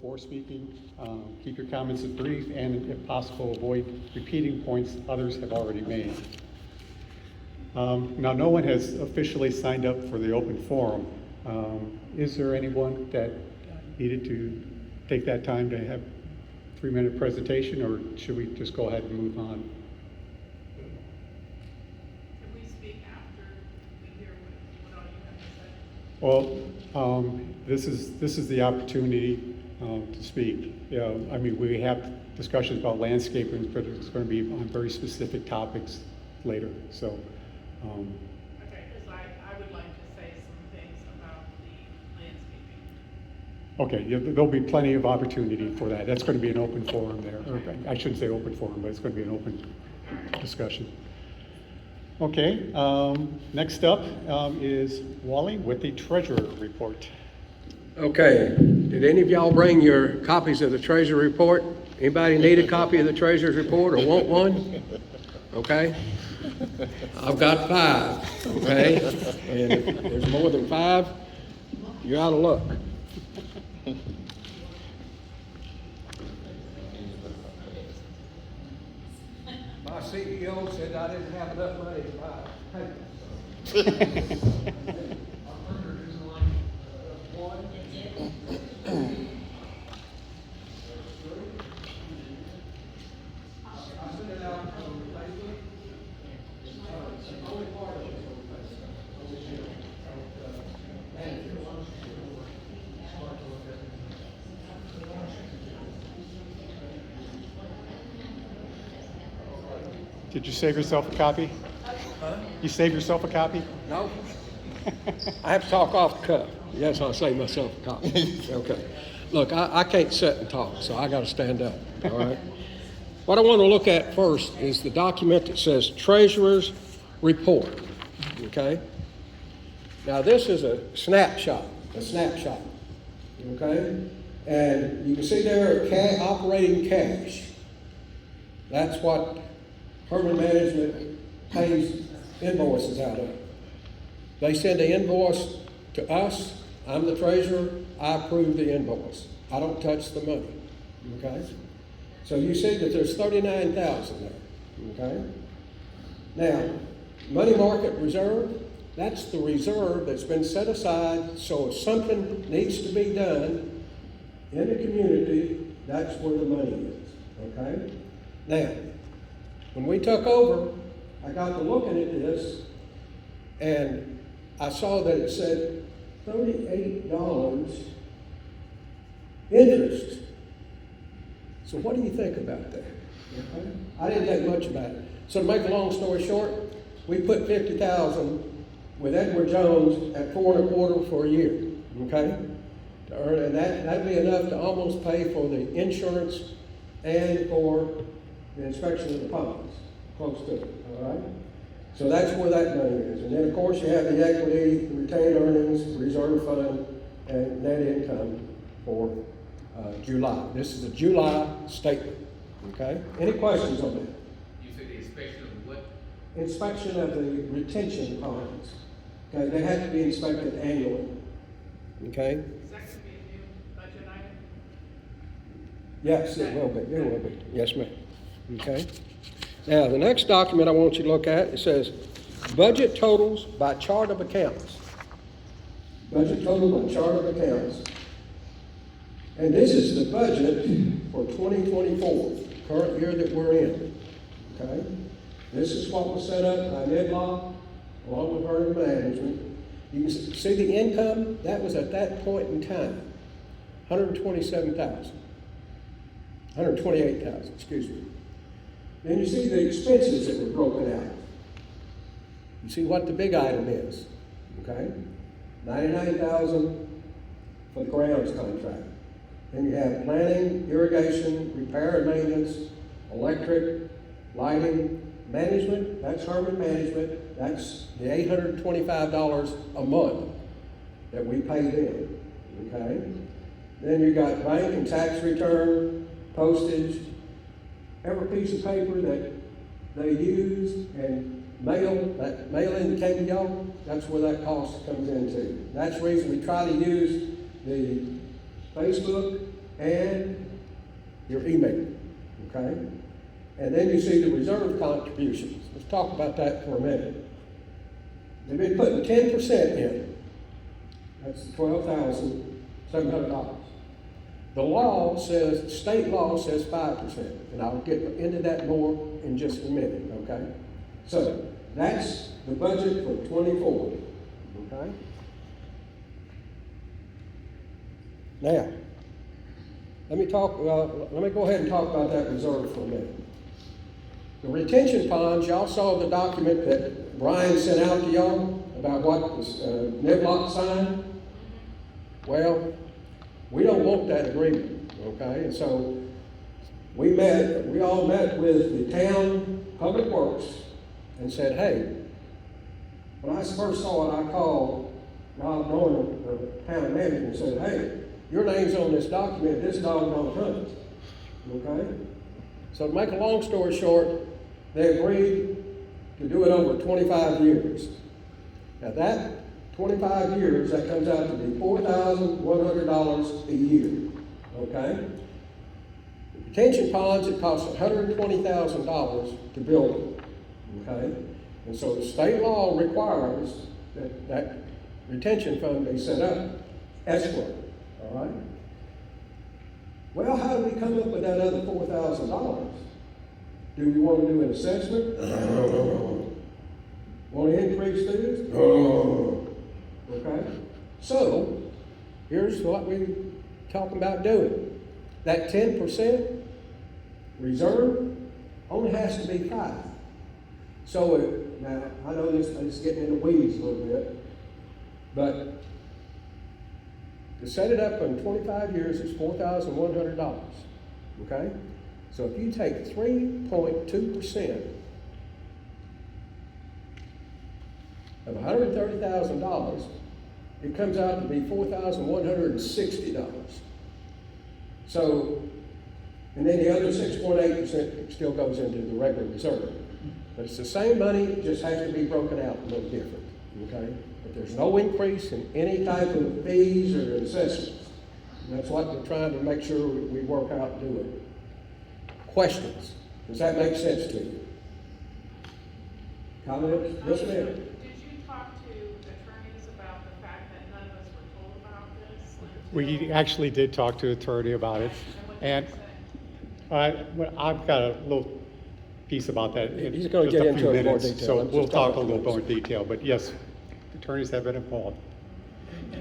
before speaking. Keep your comments brief and, if possible, avoid repeating points others have already made. Now, no one has officially signed up for the open forum. Is there anyone that needed to take that time to have a 3-minute presentation, or should we just go ahead and move on? Can we speak after we hear what all you have to say? Well, this is the opportunity to speak. I mean, we have discussions about landscaping, but it's going to be on very specific topics later. So. Okay, because I would like to say some things about the landscaping. Okay, yeah, there'll be plenty of opportunity for that. That's going to be an open forum there. Or, I shouldn't say open forum, but it's going to be an open discussion. Okay, next up is Wally with the treasurer report. Okay, did any of y'all bring your copies of the treasury report? Anybody need a copy of the treasurer's report or want one? Okay, I've got 5, okay? And if there's more than 5, you're out of luck. My CEO said I didn't have enough money to buy paper. Did you save yourself a copy? Huh? You save yourself a copy? No. I have to talk off the cuff. Yes, I'll save myself a copy. Okay. Look, I can't sit and talk, so I got to stand up. All right. What I want to look at first is the document that says Treasurer's Report. Okay. Now this is a snapshot. Okay. And you can see there operating cash. That's what Herman Management pays invoices out of. They send the invoice to us. I'm the treasurer. I approve the invoice. I don't touch the money. Okay? So you see that there's $39,000 there. Okay? Now, money market reserve, that's the reserve that's been set aside so if something needs to be done in the community, that's where the money is. Okay? Now, when we took over, I got to looking at this, and I saw that it said $38 interest. So what do you think about that? Okay. I didn't think much about it. So to make a long story short, we put $50,000 with Edward Jones at 4 1/4 for a year. Okay, to earn, and that'd be enough to almost pay for the insurance and for the inspection of the ponds, close to it, all right? So that's where that money is. And then, of course, you have the equity, the retained earnings, reserve fund, and net income for July. This is a July statement, okay? Any questions on that? You said the inspection of what? Inspection of the retention ponds. Okay, they have to be inspected annually, okay? Is that going to be a new budget item? Yes, it will be, Yes, ma'am. Okay. Now, the next document I want you to look at, it says budget totals by chart of accounts. Budget total by chart of accounts. And this is the budget for 2024, current year that we're in. Okay? This is what was set up by Midlock, along with Herman Management. You can see the income, that was at that point in time, $127,000. $128,000, excuse me. Then you see the expenses that were broken out. You see what the big item is, okay? $99,000 for the grounds contract. Then you have planning, irrigation, repair and maintenance, electric, lighting, management, that's Herman Management, that's the $825 a month that we pay them, okay? Then you got bank and tax return, postage, every piece of paper that they use and mail in the KBO, that's where that cost comes into. That's the reason we try to use the Facebook and your email, okay? And then you see the reserve contributions. Let's talk about that for a minute. They've been putting 10% in. That's $12,700. The law says, state law says 5%, and I'll get into that more in just a minute, okay? So, that's the budget for 24, okay? Now, let me go ahead and talk about that reserve for a minute. The retention ponds, y'all saw the document that Brian sent out to y'all about what was Niblock signed? Well, we don't want that agreement, okay? And so we all met with the town public works and said, hey, when I first saw it, I called Rob Norman, the town manager, and said, hey, your name's on this document, this dog don't hunt, okay? So to make a long story short, they agreed to do it over 25 years. Now that 25 years, that comes out to be $4,100 a year, okay? The retention ponds, it costs $120,000 to build them, okay? And so the state law requires that retention fund be set up, escrow, all right? Well, how do we come up with that other $4,000? Do we want to do an assessment? Want to increase this? Okay? So, here's what we're talking about doing. That 10% reserve only has to be 5. So, now, I know this is getting into weeds a little bit, but to set it up in 25 years is $4,100. Okay? So if you take 3.2% of $130,000, it comes out to be $4,160. So, and then the other 6.8% still goes into the regular reserve. But it's the same money, it just has to be broken out a little different, okay? But there's no increase in any type of fees or assessments. And that's what we're trying to make sure we work out and do it. Questions? Does that make sense to you? Comments? Yes, ma'am. Did you talk to attorneys about the fact that none of us were told about this? We actually did talk to an attorney about it, And and what did they say? I've got a little piece about that in He's gonna just get a into few it in more minutes, detail. so I'm just we'll talk a talking little about more in detail, but yes, attorneys have been involved.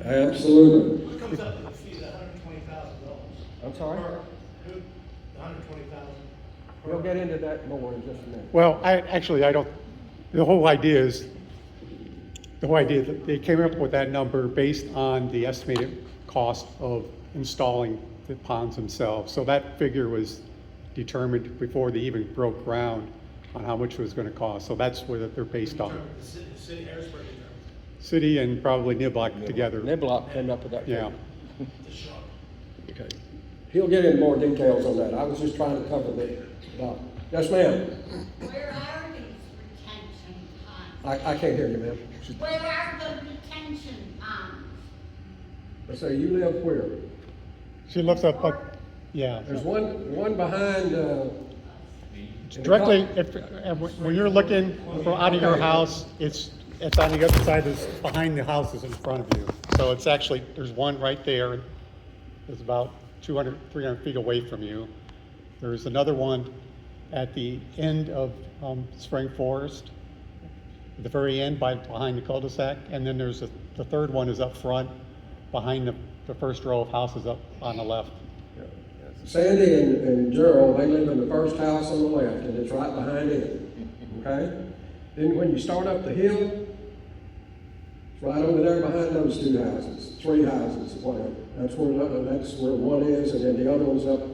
Absolutely. What comes up with the fee, the $120,000? I'm sorry? The $120,000? We'll get into that more in just a minute. Well, I don't, the whole idea that they came up with that number based on the estimated cost of installing the ponds themselves. So that figure was determined before they even broke ground on how much it was gonna cost. So that's what they're based on. The city Harrisburg determines City and probably Niblock together. Niblock came up with that. Yeah. the shock. Okay. He'll get into more details on that. I was just trying to cover the, yes, ma'am. Where are these retention ponds? I can't hear you, ma'am. Where are the retention ponds? I say, you live where? She looks up, yeah. There's one behind, Directly, when you're looking from out of your house, it's on the other side, it's behind the houses in front of you. So it's actually, there's one right there, it's about 200, 300 feet away from you. There's another one at the end of Spring Forest, at the very end behind the cul-de-sac. And then there's the third one is up front, behind the first row of houses up on the left. Sandy and Gerald, they live in the first house on the left, and it's right behind it, okay? Then when you start up the hill, it's right over there behind those 2 houses, 3 houses, whatever. That's where one is, and then the other one's up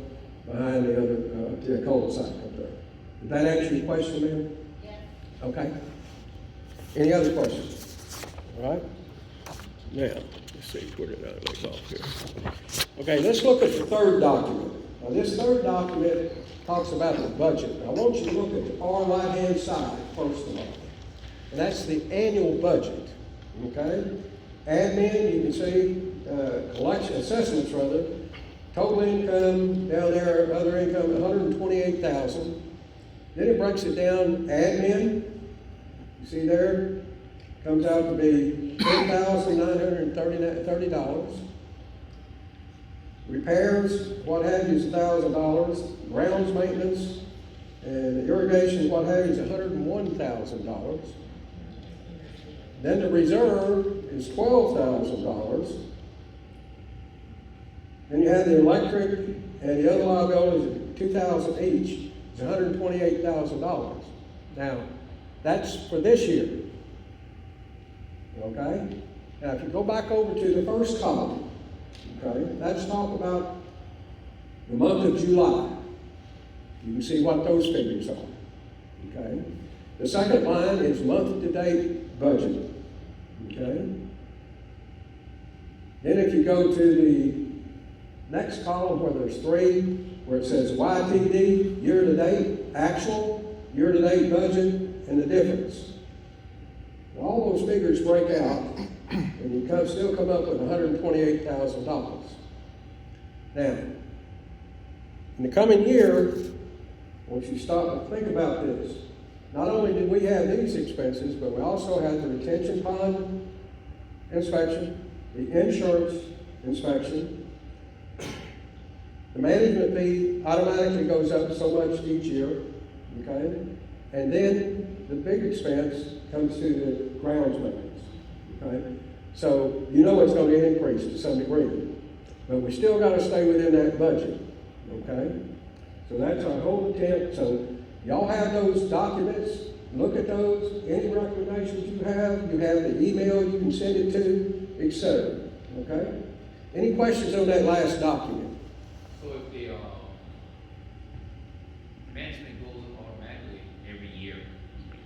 behind the other, the cul-de-sac up there. Did that answer your question, ma'am? Yes. Okay. Any other questions? All right? Now, let's see, where did I leave off here? Okay, let's look at the third document. Now, this third document talks about the budget. I want you to look at the far right-hand side, first of all. And that's the annual budget, okay? Admin, you can see, collection, assessments rather, total income down there, other income, 128,000. Then it breaks it down, admin, you see there, comes out to be $10,930. Repairs, what have you, is $1,000. Grounds maintenance and irrigation, what have you, is $101,000. Then the reserve is $12,000. Then you have the electric and the other liabilities, $2,000 each, it's $128,000. Now, that's for this year. Okay? Now, if you go back over to the first column, okay, let's talk about the month of July. You can see what those figures are. Okay? The second line is month-to-date budget. Okay? Then if you go to the next column where there's three, where it says YTD, year-to-date, actual, year-to-date budget, and the difference. All those figures break out, and you still come up with $128,000. Now, in the coming year, once you stop and think about this, not only did we have these expenses, but we also had the retention pond inspection, the insurance inspection. The management fee automatically goes up so much each year, okay? And then the big expense comes to the grounds maintenance, okay? So you know it's going to increase to some degree, but we still got to stay within that budget, okay? So that's our whole attempt. So y'all have those documents, look at those, any recommendations you have the email you can send it to, etc. Okay? Any questions on that last document? So if the, management goes up automatically every year,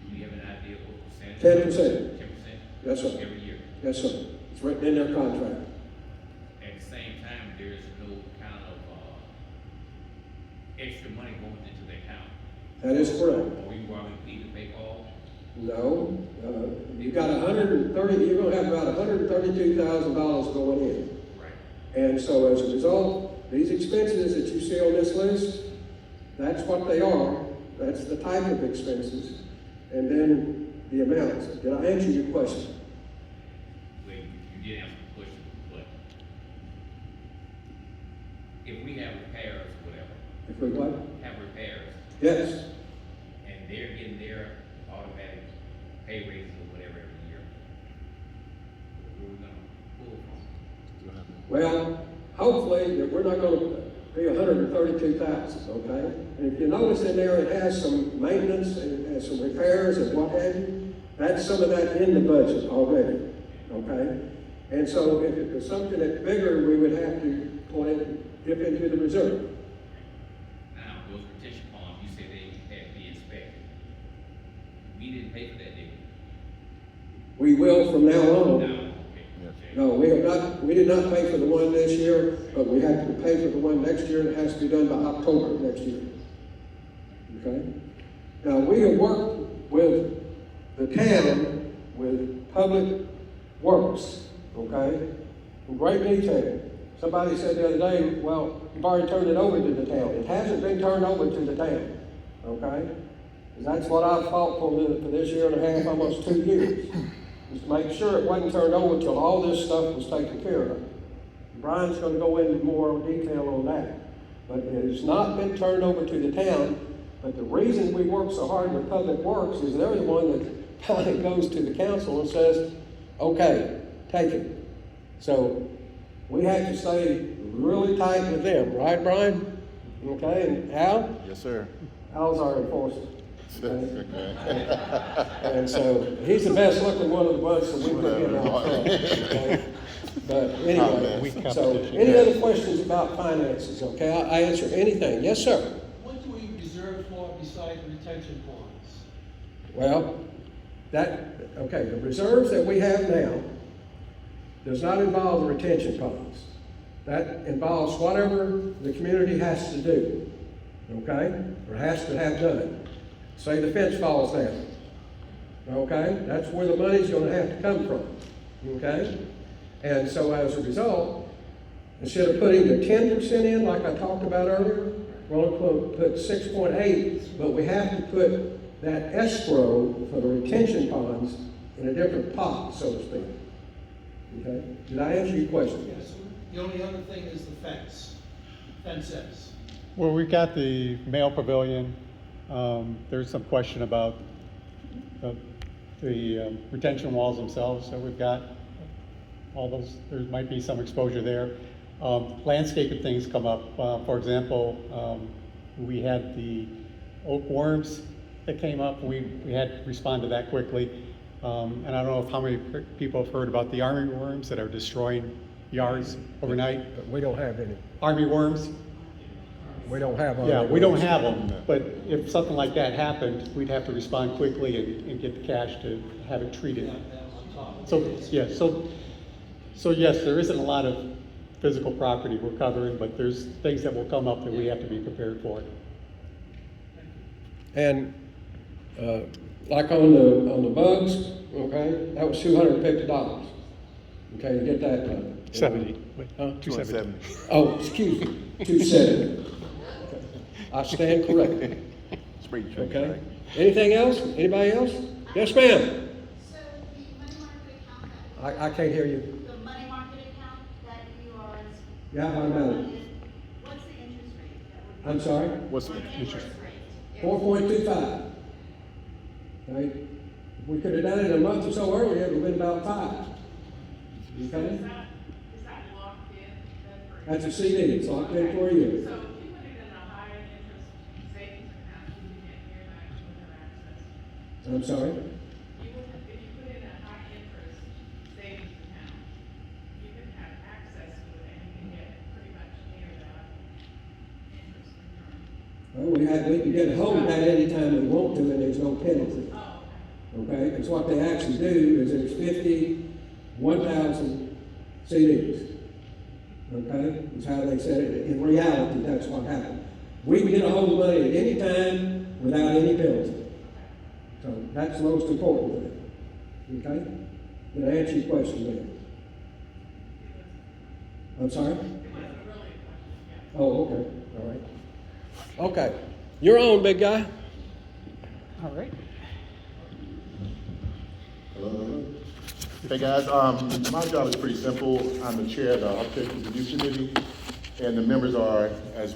do you have an idea what percentage? 10%. 10%? Yes, sir. Every year. Yes, sir. It's written in their contract. At the same time, there is no kind of, extra money going into the account. That is correct. Or we need to pay all? No, you've got 130, you're gonna have about $132,000 going in. Right. And so as a result, these expenses that you see on this list, that's what they are. That's the type of expenses. And then the amounts. Did I answer your question? Well, you did answer the question, but if we have repairs or whatever, If we what? have repairs, Yes. and they're getting their automatic pay raises or whatever every year, where we gonna pull from? Well, hopefully that we're not gonna be 132,000, okay? And if you notice in there, it has some maintenance and it has some repairs and what have you. That's some of that in the budget already, okay? And so if it was something that's bigger, we would have to dip into the reserve. Now, those retention ponds, you said they had to be inspected. We didn't pay for that, did we? We will from now No, on. okay. No, we did not pay for the one this year, but we have to pay for the one next year, and it has to be done by October next year. Okay? Now, we have worked with the town, with Public Works, okay, in great detail. Somebody said the other day, well, you've already turned it over to the town. It hasn't been turned over to the town, okay? And that's what I've fought for this year and a half, almost 2 years. Just to make sure it wasn't turned over until all this stuff was taken care of. Brian's gonna go into more detail on that. But it has not been turned over to the town, but the reason we work so hard with Public Works is they're the one that finally goes to the council and says, okay, take it. So we have to stay really tight with them, right, Brian? Okay, and Al? Yes, sir. Al's our enforcer. Okay? And so he's the best looking one of the bunch, so we can get him out front, okay? But anyway, so any other questions about finances, okay? I answer anything. Yes, sir? What do we reserve for besides retention ponds? Well, okay, the reserves that we have now does not involve the retention ponds. That involves whatever the community has to do, okay? Or has to have done. Say the fence falls down, okay? That's where the money's gonna have to come from, okay? And so as a result, instead of putting the 10% in like I talked about earlier, we're only going to put 6.8, but we have to put that escrow for the retention ponds in a different pot, so to speak. Okay? Did I answer your question? Yes, sir. The only other thing is the fences. Well, we've got the male pavilion. There's some question about the retention walls themselves, so we've got all those, there might be some exposure there. Landscaping things come up. For example, we had the oak worms that came up. We had to respond to that quickly. And I don't know how many people have heard about the army worms that are destroying yards overnight. We don't have any. Army worms? We don't have any. Yeah, we don't have them, but if something like that happened, we'd have to respond quickly and get the cash to have it treated. Yeah, that on top. So, yeah, so yes, there isn't a lot of physical property we're covering, but there's things that will come up that we have to be prepared for. And, like on the bugs, okay, that was $250. Okay, to get that done. 70. Huh? 270. Oh, excuse me, 270. I stand corrected. Okay. Anything else? Anybody else? Yes, ma'am. So the money market account that, I can't hear you. the money market account that you are. Yeah, I know. What's the interest rate that would be? I'm sorry? What's the Interest interest? rate. 4.25. Okay. If we could have done it a month or so earlier, it would have been about 5. Is Okay? that locked in then for? That's a CD, it's locked in for a year. So if you put it in a high interest savings account, you can get near maximum access. I'm sorry? If you put in a high interest savings account, you can have access to it and you can get pretty much near that interest return. Well, we can get a hold of that anytime we want to, and there's no penalty. Oh, Okay, because what they actually do is there's 1,000 CDs. Okay, is how they said it. In reality, that's what happened. We can get a hold of money at any time without any penalty. So that's the most important thing. Okay? Did I answer your question there? I'm sorry? Oh, okay, all right. Okay, you're on, big guy. All right. Hey guys, my job is pretty simple. I'm the chair of the Architectural Review Committee, and the members are, as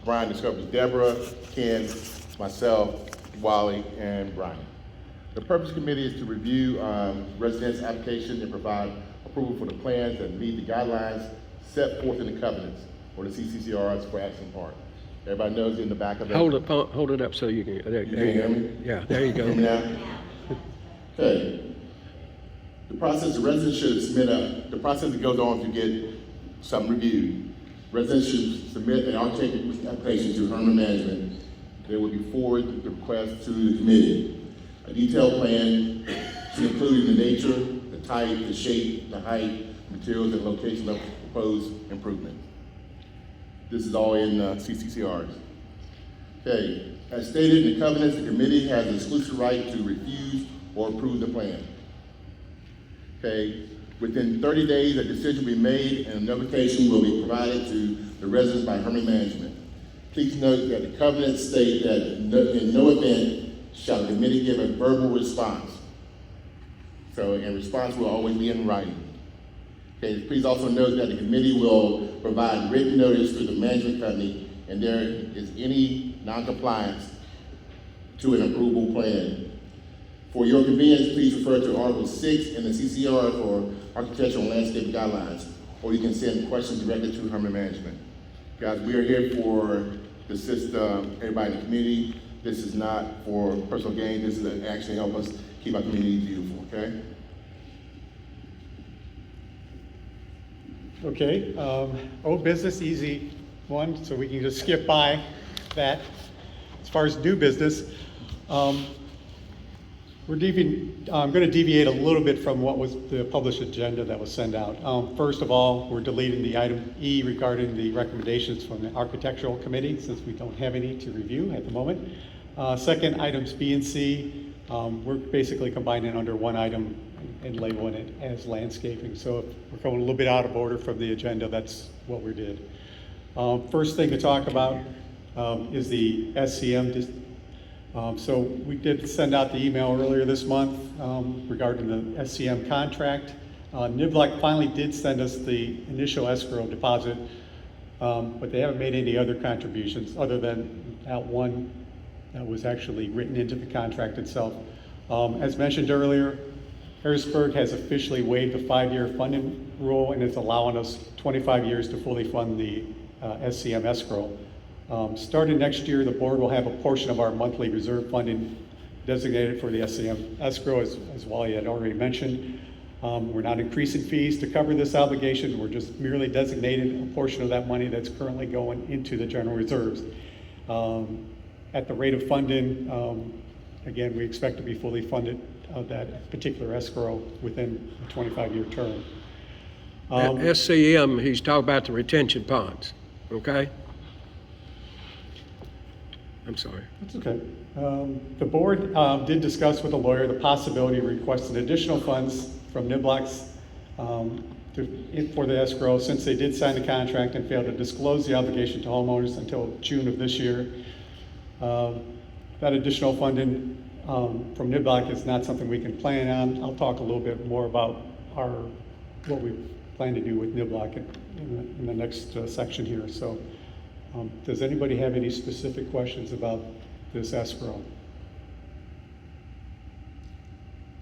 Brian discovered, Deborah, Ken, myself, Wally, and Brian. The purpose of the committee is to review residents' applications and provide approval for the plans that meet the guidelines set forth in the covenants or the CCCRs for Action Park. Everybody knows in the back of it. Hold it up so you can. There You can hear me? Yeah, there you go. Hear me now? Okay. The process, the residents should submit the process that goes on to get something reviewed. Residents should submit an architectural application to Herman Management. They will be forward the request to the committee. A detailed plan should include the nature, the type, the shape, the height, materials, and location of proposed improvement. This is all in CCCRs. Okay, as stated in the covenants, the committee has the exclusive right to refuse or approve the plan. Okay, within 30 days, a decision will be made and a notification will be provided to the residents by Herman Management. Please note that the covenants state that in no event shall the committee give a verbal response. So, and response will always be in writing. Okay, please also note that the committee will provide written notice to the management company and there is any non-compliance to an approval plan. For your convenience, please refer to Article 6 in the CCR for Architectural and Landscape Guidelines, or you can send questions directly to Herman Management. Guys, we are here to assist everybody in the community. This is not for personal gain. This is to actually help us keep our community beautiful, okay? Okay, old business, easy one, so we can just skip by that. As far as new business, I'm going to deviate a little bit from what was the published agenda that was sent out. First of all, we're deleting the item E regarding the recommendations from the Architectural Committee, since we don't have any to review at the moment. Second, items B and C, we're basically combining under one item and labeling it as landscaping. So if we're going a little bit out of order from the agenda, that's what we did. First thing to talk about is the SCM. So we did send out the email earlier this month regarding the SCM contract. Niblock finally did send us the initial escrow deposit, but they haven't made any other contributions other than that one that was actually written into the contract itself. As mentioned earlier, Harrisburg has officially waived the 5-year funding rule, and it's allowing us 25 years to fully fund the SCM escrow. Starting next year, the board will have a portion of our monthly reserve funding designated for the SCM escrow, as Wally had already mentioned. We're not increasing fees to cover this obligation. We're just merely designating a portion of that money that's currently going into the general reserves. At the rate of funding, again, we expect to be fully funded that particular escrow within a 25-year term. At SCM, he's talking about the retention ponds, okay? I'm sorry. That's okay. The board did discuss with the lawyer the possibility of requesting additional funds from Niblock's for the escrow, since they did sign the contract and failed to disclose the obligation to homeowners until June of this year. That additional funding from Niblock is not something we can plan on. I'll talk a little bit more about what we plan to do with Niblock in the next section here. So, does anybody have any specific questions about this escrow?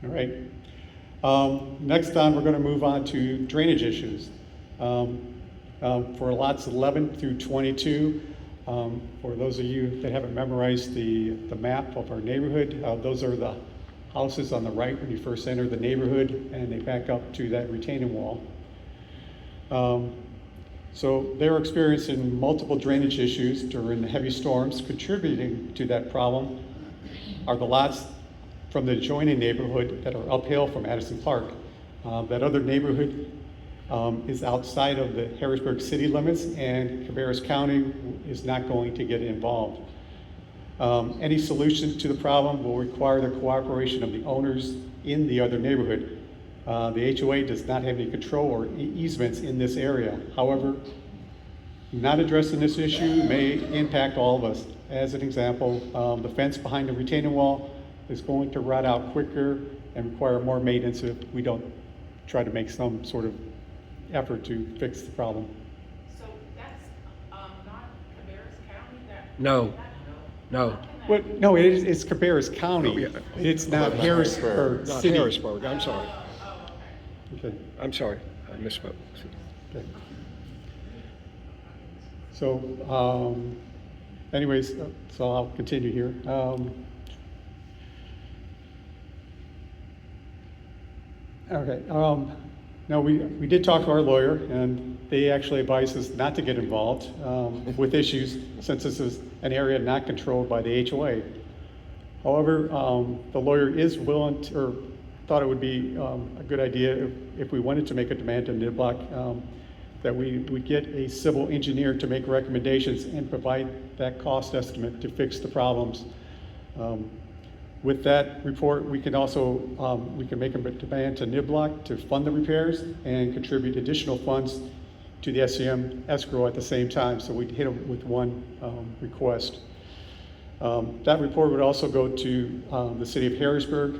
All right. Next on, we're going to move on to drainage issues. For lots 11 through 22, for those of you that haven't memorized the map of our neighborhood, those are the houses on the right when you first enter the neighborhood, and they back up to that retaining wall. So they're experiencing multiple drainage issues during the heavy storms. Contributing to that problem are the lots from the adjoining neighborhood that are uphill from Addison Park. That other neighborhood is outside of the Harrisburg city limits, and Cabarrus County is not going to get involved. Any solution to the problem will require the cooperation of the owners in the other neighborhood. The HOA does not have any control or easements in this area. However, not addressing this issue may impact all of us. As an example, the fence behind the retaining wall is going to rot out quicker and require more maintenance if we don't try to make some sort of effort to fix the problem. So that's, not Cabarrus County that? No, no, Well, no, it's Cabarrus County. Oh, yeah. It's not Harrisburg not City. Harrisburg, I'm sorry. Oh, okay. Okay. I'm sorry, I misspoke. Okay. So, anyways, so I'll continue here. Okay. Now, we did talk to our lawyer, and they actually advised us not to get involved with issues, since this is an area not controlled by the HOA. However, the lawyer is willing to, or thought it would be a good idea if we wanted to make a demand to Niblock, that we get a civil engineer to make recommendations and provide that cost estimate to fix the problems. With that report, we can also we can make a demand to Niblock to fund the repairs and contribute additional funds to the SCM escrow at the same time. So we'd hit them with one request. That report would also go to the city of Harrisburg.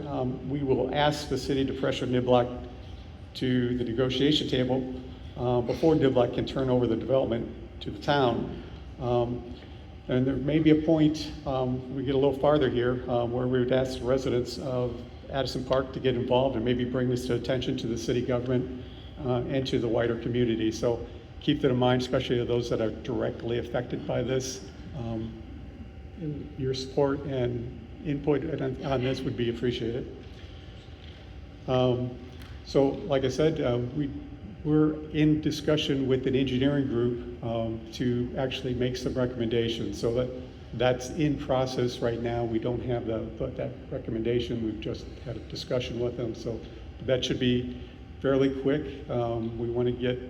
We will ask the city to pressure Niblock to the negotiation table before Niblock can turn over the development to the town. And there may be a point, we get a little farther here, where we would ask the residents of Addison Park to get involved and maybe bring this to attention to the city government and to the wider community. So keep that in mind, especially to those that are directly affected by this. Your support and input on this would be appreciated. So like I said, we're in discussion with an engineering group to actually make some recommendations. So that's in process right now. We don't have that recommendation. We've just had a discussion with them. So that should be fairly quick. We want to get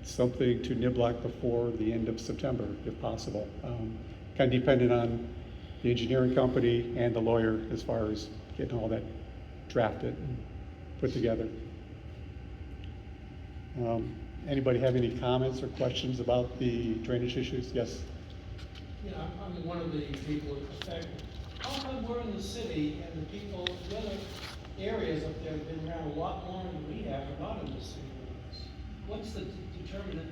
something to Niblock before the end of September, if possible. Kind of dependent on the engineering company and the lawyer as far as getting all that drafted and put together. Anybody have any comments or questions about the drainage issues? Yes? Yeah, I'm one of the people affected. How come we're in the city and the people, the other areas up there have been around a lot longer than we have, are not in the city limits? What's the determinant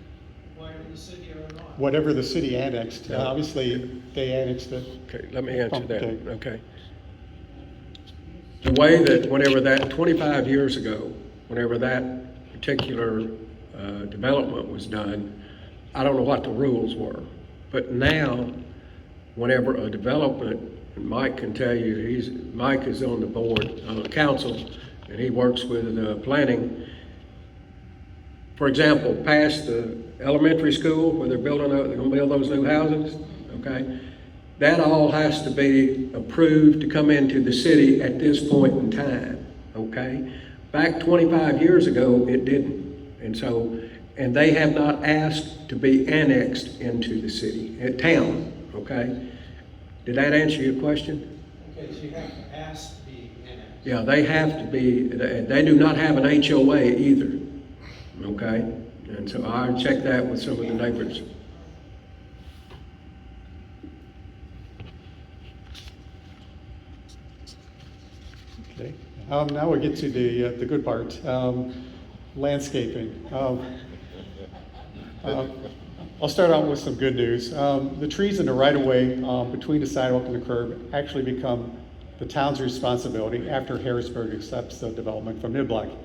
why they're in the city or not? Whatever the city annexed, obviously, they annexed it. Okay, let me answer that, Okay. okay. The way that whenever that, 25 years ago, whenever that particular development was done, I don't know what the rules were. But now, whenever a development, and Mike can tell you, Mike is on the board, on the council, and he works with planning. For example, past the elementary school where they're gonna build those new houses, okay? That all has to be approved to come into the city at this point in time, okay? Back 25 years ago, it didn't. And they have not asked to be annexed into the city, town, okay? Did that answer your question? Okay, so you have to ask to be annexed. Yeah, they have to be, they do not have an HOA either, okay? And so I checked that with some of the neighbors. Okay, now we get to the good part, landscaping. I'll start out with some good news. The trees in the right-of-way between the sidewalk and the curb actually become the town's responsibility after Harrisburg accepts the development from Niblock.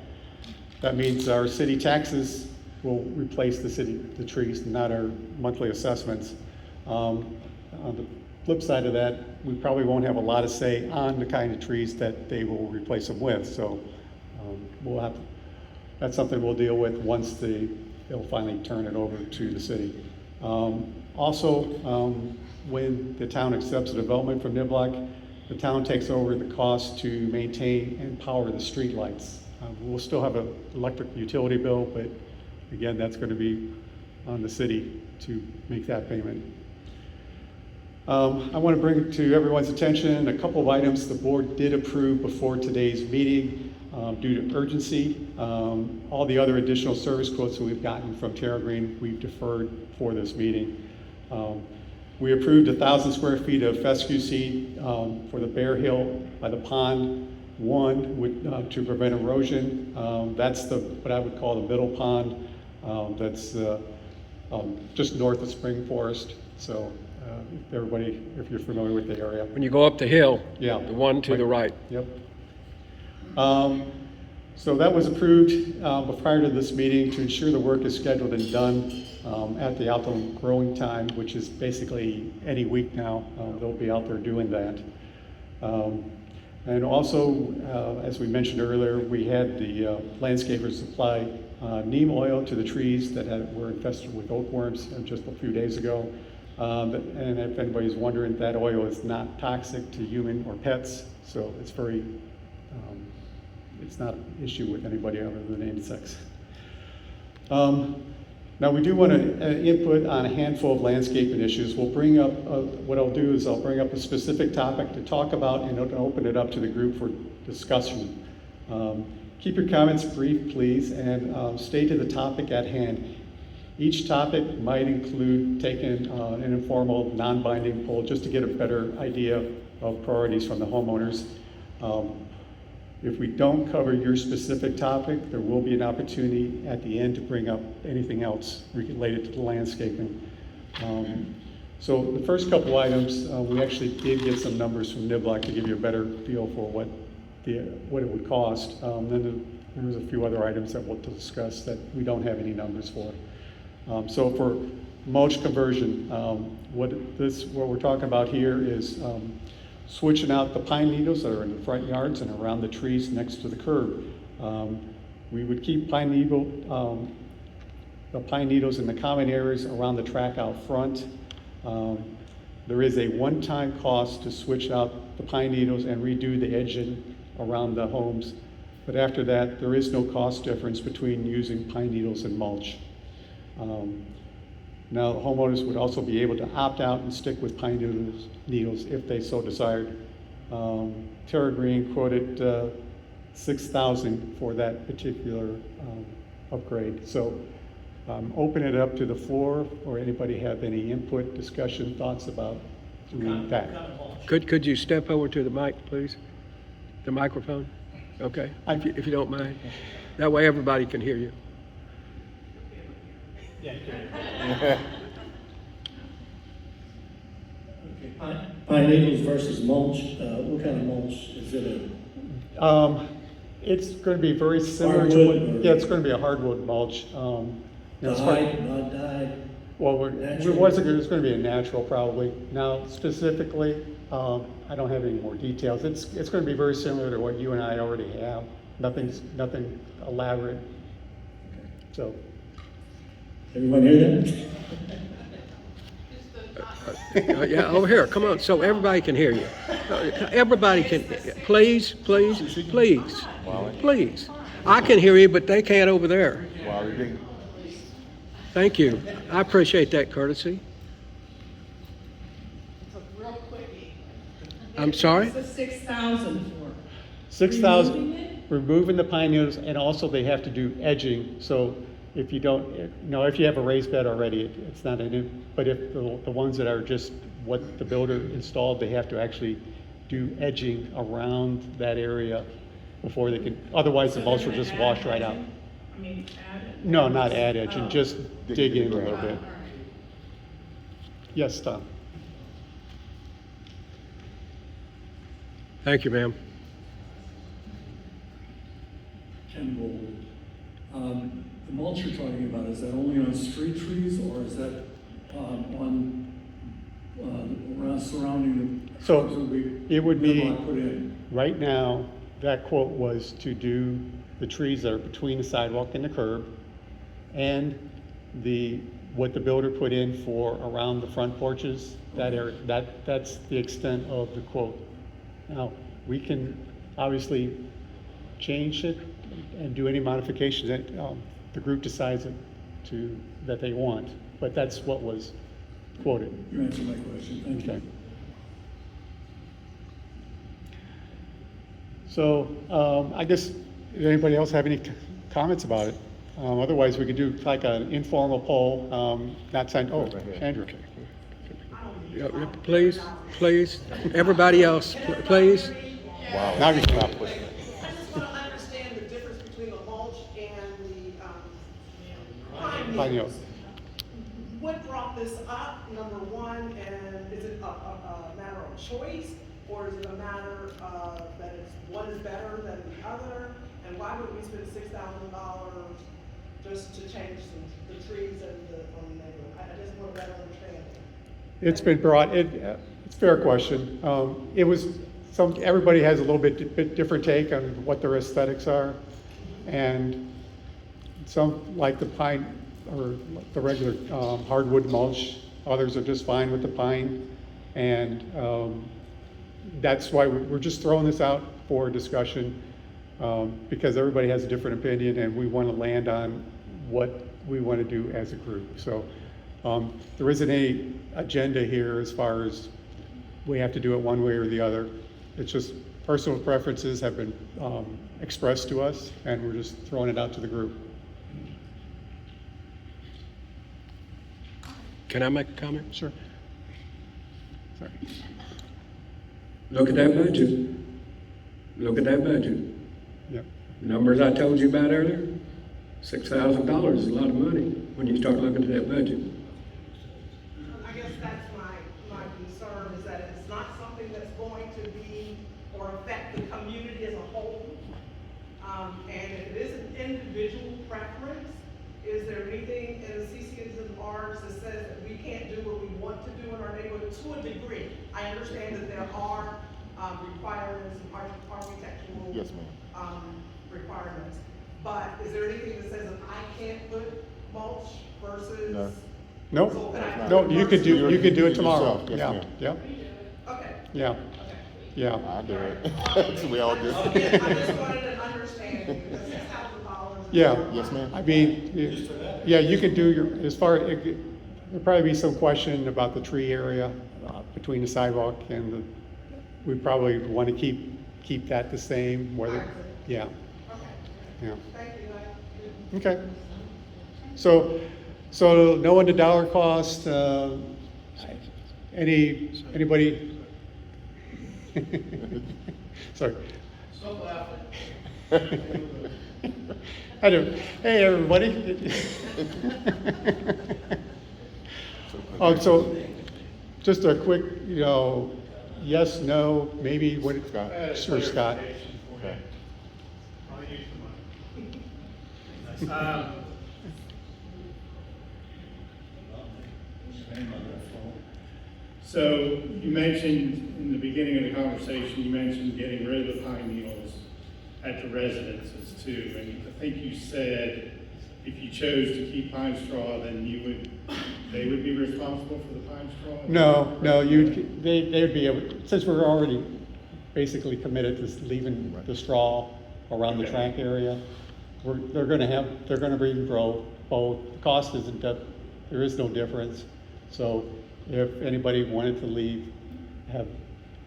That means our city taxes will replace the trees, not our monthly assessments. On the flip side of that, we probably won't have a lot of say on the kind of trees that they will replace them with. So that's something we'll deal with once they'll finally turn it over to the city. Also, when the town accepts the development from Niblock, the town takes over the cost to maintain and power the streetlights. We'll still have an electric utility bill, but again, that's going to be on the city to make that payment. I want to bring to everyone's attention a couple of items the board did approve before today's meeting due to urgency. All the other additional service quotes that we've gotten from TerraGreen, we've deferred for this meeting. We approved 1,000 square feet of fescue seed for the Bear Hill by the pond. One, to prevent erosion. That's what I would call the middle pond. That's just north of Spring Forest. So if you're familiar with the area. When you go up the hill, Yeah. the one to the right. Yep. So that was approved prior to this meeting to ensure the work is scheduled and done at the outdoor growing time, which is basically any week now. They'll be out there doing that. And also, as we mentioned earlier, we had the landscapers supply neem oil to the trees that were infested with oakworms just a few days ago. And if anybody's wondering, that oil is not toxic to human or pets, so it's it's not an issue with anybody other than insects. Now we do want to input on a handful of landscaping issues. We'll bring up, what I'll do is I'll bring up a specific topic to talk about and open it up to the group for discussion. Keep your comments brief, please, and stay to the topic at hand. Each topic might include taking an informal, non-binding poll just to get a better idea of priorities from the homeowners. If we don't cover your specific topic, there will be an opportunity at the end to bring up anything else related to the landscaping. So the first couple items, we actually did get some numbers from Niblock to give you a better feel for what it would cost. Then there was a few other items that we'll discuss that we don't have any numbers for. So for mulch conversion, what we're talking about here is switching out the pine needles that are in the front yards and around the trees next to the curb. We would keep the pine needles in the common areas around the track out front. There is a one-time cost to switch out the pine needles and redo the edging around the homes. But after that, there is no cost difference between using pine needles and mulch. Now, the homeowners would also be able to opt out and stick with pine needles if they so desired. TerraGreen quoted 6,000 for that particular upgrade. So open it up to the floor, or anybody have any input, discussion, thoughts about doing that? Could you step over to the mic, please? The microphone? Okay, if you don't mind. That way everybody can hear you. Yeah, you can. Pine needles versus mulch, what kind of mulch? Is it It's going to be very similar to what, Hardwood or- yeah, it's going to be a hardwood mulch. You know, a it's quite- dyed, not dyed? Well, it Natural? wasn't, it was going to be a natural probably. Now, specifically, I don't have any more details. It's going to be very similar to what you and I already have. Nothing elaborate. So, Everyone hear that? Just the, Yeah, over here, come on, so everybody can hear you. Everybody can, please. I can hear you, but they can't over there. Thank you. I appreciate that courtesy. it's a real quickie. I'm sorry? What's the 6,000 for? 6,000, removing the pine needles, and also they have to do edging. So if you don't, if you have a raised bed already, it's not but if the ones that are just what the builder installed, they have to actually do edging around that area before they can, otherwise the mulch will just wash right out. I mean, add it. No, not add edging, just dig in a little All bit. right. Yes, Tom? Thank you, ma'am. Ken Gold. The mulch you're talking about, is that only on street trees or is that around surrounding the? So, shrubs that it would be- Limbach put in? Right now, that quote was to do the trees that are between the sidewalk and the curb, and what the builder put in for around the front porches, that area, that's the extent of the quote. Now, we can obviously change it and do any modifications that the group decides that they want, but that's what was quoted. You answered my question, thank you. Okay. So, I guess, does anybody else have any comments about it? Otherwise, we could do like an informal poll, not signed, Andrew. Please, everybody else, please. Now you can stop. I just want to understand the difference between the mulch and the pine Pine needles. needles. What brought this up, number one, and is it a matter of choice? Or is it a matter of that one is better than the other? And why would we spend $6,000 just to change the trees and on the neighborhood? I just want to better understand. It's been brought, it's a fair question. It was everybody has a little bit different take on what their aesthetics are. And some like the pine, or the regular hardwood mulch, others are just fine with the pine. And that's why we're just throwing this out for discussion, because everybody has a different opinion and we want to land on what we want to do as a group. So there isn't any agenda here as far as we have to do it one way or the other. It's just personal preferences have been expressed to us, and we're just throwing it out to the group. Can I make a comment? Sure. Sorry. Look at that budget. Look at that budget. Yep. Numbers I told you about earlier, $6,000 is a lot of money when you start looking at that budget. I guess that's my concern, is that it's not something that's going to be or affect the community as a whole. And if it is an individual preference, is there anything in the CCNRs that says that we can't do what we want to do in our neighborhood to a degree? I understand that there are requirements, architectural. Yes, ma'am. Requirements, but is there anything that says that I can't put mulch versus? No. Nope. So can I No, put you could do it tomorrow. Yourself, yes, Yeah, ma'am. yeah, Okay. yeah, Okay. yeah. I do it. We all do. I just wanted to understand, because $6,000. Yeah. Yes, ma'am. I mean, yeah, you could do there'll probably be some question about the tree area between the sidewalk and we probably want to keep that the same, whether, Yeah, Okay, yeah. thank you, Okay. So knowing the dollar cost, anybody? Sorry. Stop laughing. I do. Hey, everybody. So just a quick, yes, no, maybe, what, sure, Scott. Okay. I'll use the mic. So you mentioned in the beginning of the conversation, you mentioned getting rid of the pine needles at the residences too. And I think you said if you chose to keep pine straw, then they would be responsible for the pine straw? No, they would be able, since we're already basically committed to leaving the straw around the Okay. track area, they're gonna regrow both. The cost isn't that, there is no difference. So if anybody wanted to have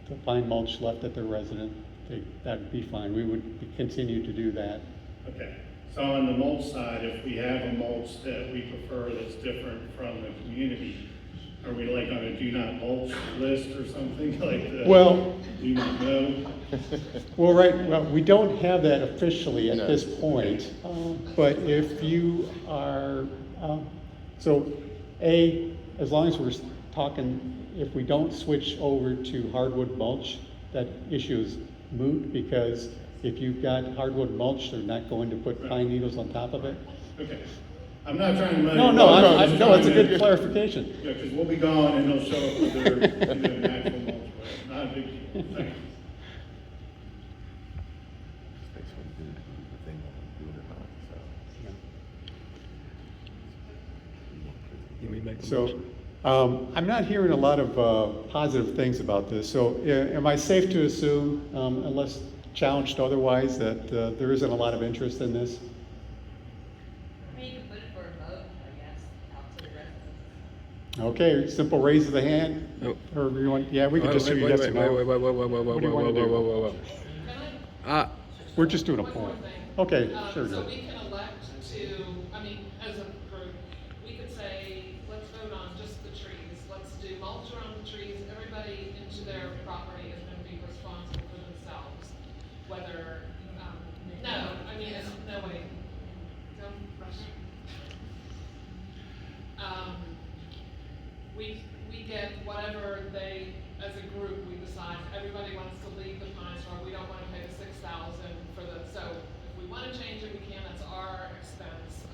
the pine mulch left at their residence, that'd be fine. We would continue to do that. Okay, so on the mulch side, if we have a mulch that we prefer that's different from the community, are we like on a do not mulch list or something like that? Well- Do not know? Well, we don't have that officially at No. this point, but if you are, as long as we're talking, if we don't switch over to hardwood mulch, that issue is moot, because if you've got hardwood mulch, they're not going to put pine needles on top of it. Okay, I'm not trying to. No, it's a good clarification. Yeah, because we'll be gone and they'll show up with their, natural mulch, but not a big deal. Thank you. So, I'm not hearing a lot of positive things about this, so am I safe to assume, unless challenged otherwise, that there isn't a lot of interest in this? I mean, you can put it for a vote, I guess, out to the residents. Okay, simple raise of the hand, Nope. or you want, yeah, we can just do Wait, yes wait, or wait, no. wait, wait, wait, wait, wait, What do you wait, wanna wait, do? wait, wait, wait. We're just doing a One poll. more thing. Okay, sure. So Joe. we can elect to, I mean, as a group, we could say, let's vote on just the trees. Let's do mulch around the trees. Everybody into their property is gonna be responsible for themselves. Whether, no, I mean, no, wait. Don't rush. We get whatever they, as a group, we decide, everybody wants to leave the pine straw, we don't wanna pay the 6,000 for the, so if we wanna change it, we can, that's our expense.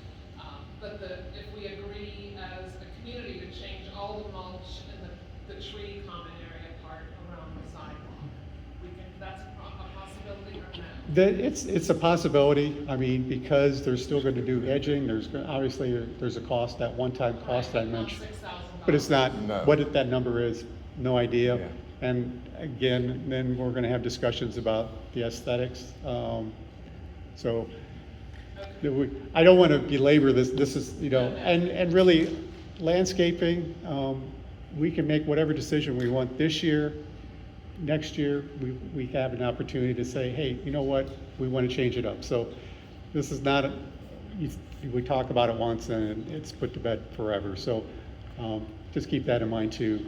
But if we agree as a community to change all the mulch and the tree common area part around the sidewalk, we can, that's a possibility or no? It's a possibility, I mean, because they're still gonna do edging, obviously, there's a cost, that one-time cost I Right, not mentioned. $6,000. But it's not, No. what that number is, no idea. Yeah. And again, then we're gonna have discussions about the aesthetics. So, I don't wanna belabor this is, and really, landscaping, we can make whatever decision we want this year. Next year, we have an opportunity to say, hey, you know what, we wanna change it up. So, this is not, we talk about it once and it's put to bed forever. So, just keep that in mind too.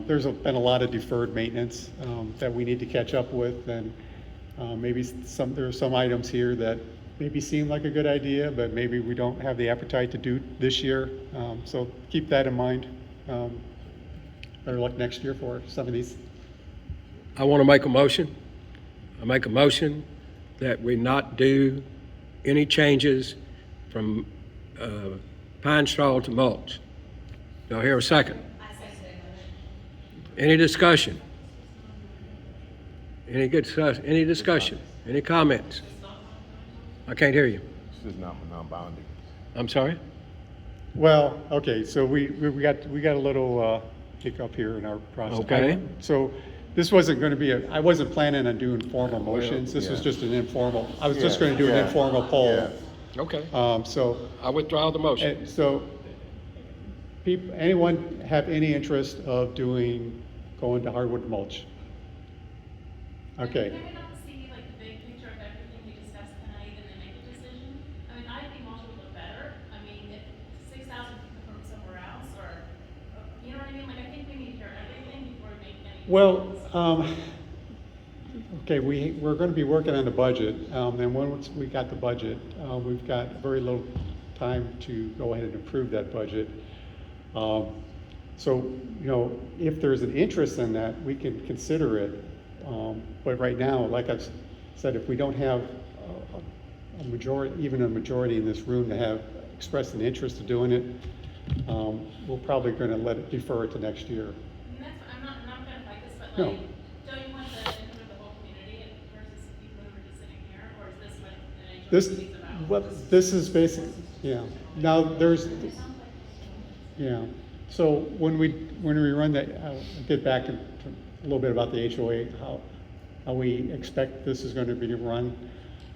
There's been a lot of deferred maintenance that we need to catch up with, and maybe there are some items here that maybe seem like a good idea, but maybe we don't have the appetite to do this year. So keep that in mind. Better luck next year for some of these. I want to make a motion. I make a motion that we not do any changes from pine straw to mulch. Do I hear a second? Any discussion? Any discussion? Any comments? I can't hear you. This is not non-binding. I'm sorry? Well, okay, so we got a little hiccup here in our process. Okay. So this wasn't going to be I wasn't planning on doing formal motions. This was yeah. just an informal, I was just going to do an Yeah. informal poll. Yeah. Okay. So, I withdraw the motion. anyone have any interest of going to hardwood mulch? Okay. Can I not see like the big picture of everything we Well, okay, we're gonna be working on the budget, and once we got the budget, we've got very little time to go ahead and approve that budget. So, you know, if there's an interest in that, we can consider it. But right now, like I've said, if we don't have a majority, even a majority in this room to have expressed an interest in doing it, we're probably gonna let it defer it to next year. And that's, I'm not gonna fight this, but No. like, don't you want the input of the whole community versus people who are just sitting here, or is this what an HOA This, meeting's about? what, this is basic, yeah. Now, there's, It sounds like. yeah. So when we run that, I'll get back to a little bit about the HOA, how we expect this is gonna be run.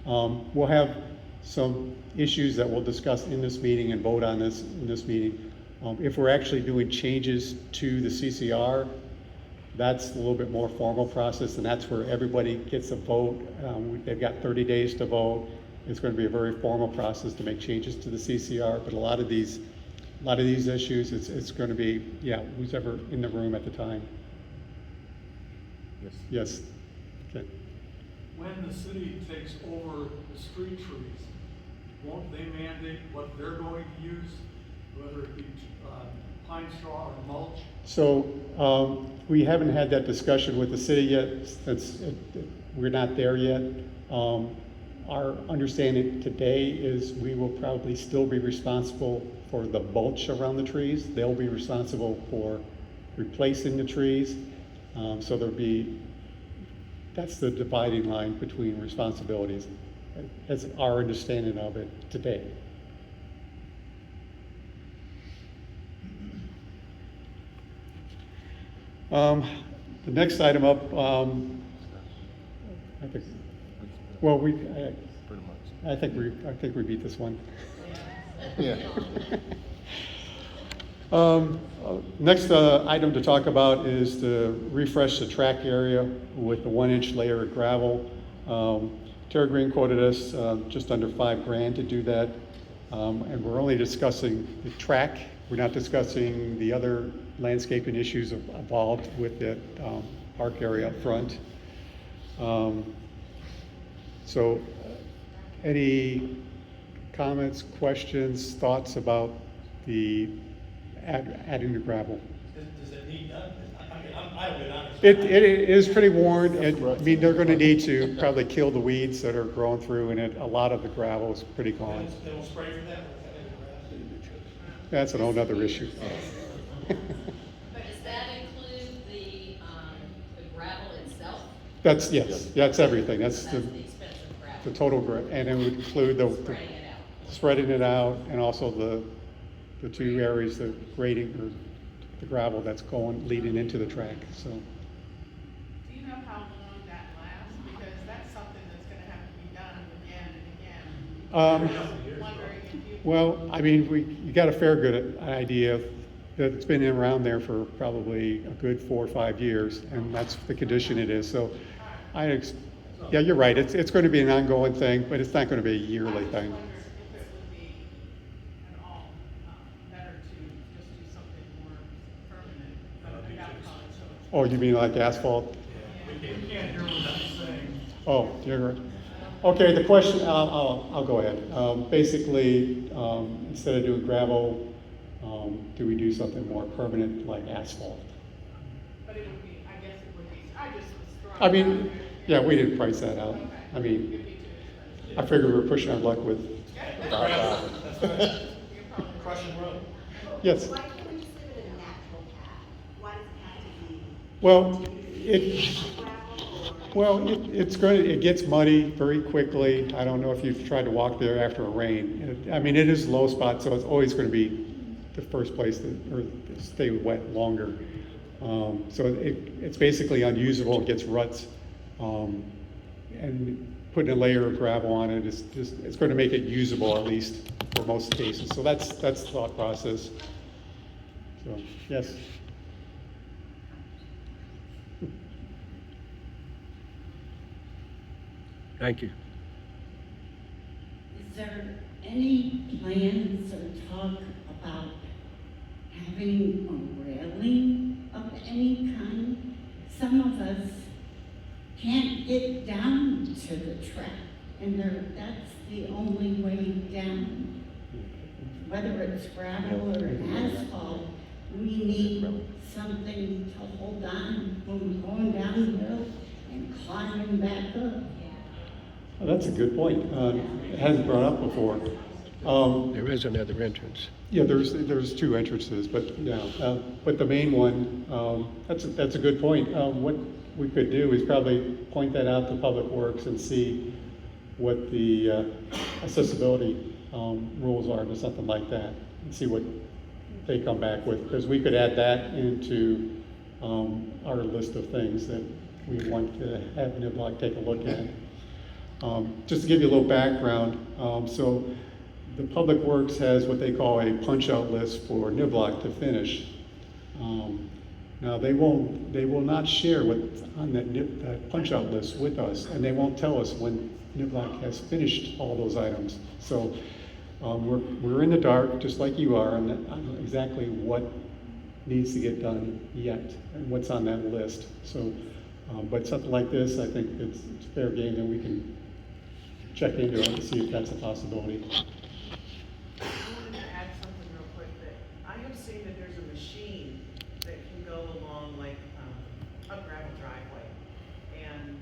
We'll have some issues that we'll discuss in this meeting and vote on this in this meeting. If we're actually doing changes to the CCR, that's a little bit more formal process, and that's where everybody gets a vote. They've got 30 days to vote. It's going to be a very formal process to make changes to the CCR, but a lot of these issues, it's going to be, yeah, who's ever in the room at the time. Yes. Yes. Okay. When the city takes over the street trees, won't they mandate what they're going to use, whether it be pine straw or mulch? So we haven't had that discussion with the city yet, since we're not there yet. Our understanding today is we will probably still be responsible for the mulch around the trees. They'll be responsible for replacing the trees. So that's the dividing line between responsibilities, as our understanding of it today. The next item up, I think, well, I think we beat this one. Yeah. Next item to talk about is to refresh the track area with the 1-inch layer of gravel. Terra Green quoted us just under $5,000 to do that, and we're only discussing the track. We're not discussing the other landscaping issues involved with the park area up front. So, any comments, questions, thoughts about the adding the gravel? Does it need done? I mean, I've been honest. It is pretty worn. I mean, they're going to need to probably kill the weeds that are growing through, and a lot of the gravel is pretty gone. They don't spray for that? That's an whole nother issue. But does that include the gravel itself? Yes, that's everything. That's That's the the expensive gravel. the total and it would include the Spreading it out. spreading it out, and also the two areas, the grading, or the gravel that's leading into the track, so. Do you know how long that lasts? Because that's something that's gonna have to be done again and again. I'm wondering if you. Well, I mean, you got a fair good idea that it's been around there for probably a good 4 or 5 years, and that's the condition it is, so yeah, you're right, it's going to be an ongoing thing, but it's not going to be a yearly thing. I wonder if it would be at all better to just do something more permanent without causing so much. Oh, you mean like asphalt? We can't hear what that's saying. Oh, you're right. Okay, the question, I'll go ahead. Basically, instead of doing gravel, do we do something more permanent like asphalt? But it would be, I guess it would be, I just was throwing. I it out mean, there. yeah, we didn't price that out. I It'd mean, be too expensive. I figured we were pushing our luck with, Crushing road. yes. Why can't we just leave it a natural path? Why does it have to be Well, gravel or? it gets muddy very quickly. I don't know if you've tried to walk there after a rain. I mean, it is a low spot, so it's always going to be the first place or stay wet longer. So it's basically unusable. It gets ruts, and putting a layer of gravel on it is it's going to make it usable, at least for most cases. So that's the thought process. So yes. Thank you. Is there any plans or talk about having a railing of any kind? some of us can't get down to the track, and that's the only way down. Whether it's gravel or asphalt, we need something to hold on when we're going downhill and climbing back up. Well, that's a good point. It hasn't brought up before. There is another entrance. Yeah, there's two entrances, but yeah, but the main one, that's a good point. What we could do is probably point that out to Public Works and see what the accessibility rules are to something like that, and see what they come back with, because we could add that into our list of things that we want to have NIBLOC take a look at. Just to give you a little background, so the Public Works has what they call a punch-out list for NIBLOC to finish. Now they will not share what's on that punch-out list with us, and they won't tell us when NIBLOC has finished all those items. So we're in the dark, just like you are, on exactly what needs to get done yet and what's on that list. So, but something like this, I think it's fair game that we can check into it and see if that's a possibility. I wanted to add something real quick, that I have seen that there's a machine that can go along like a gravel driveway and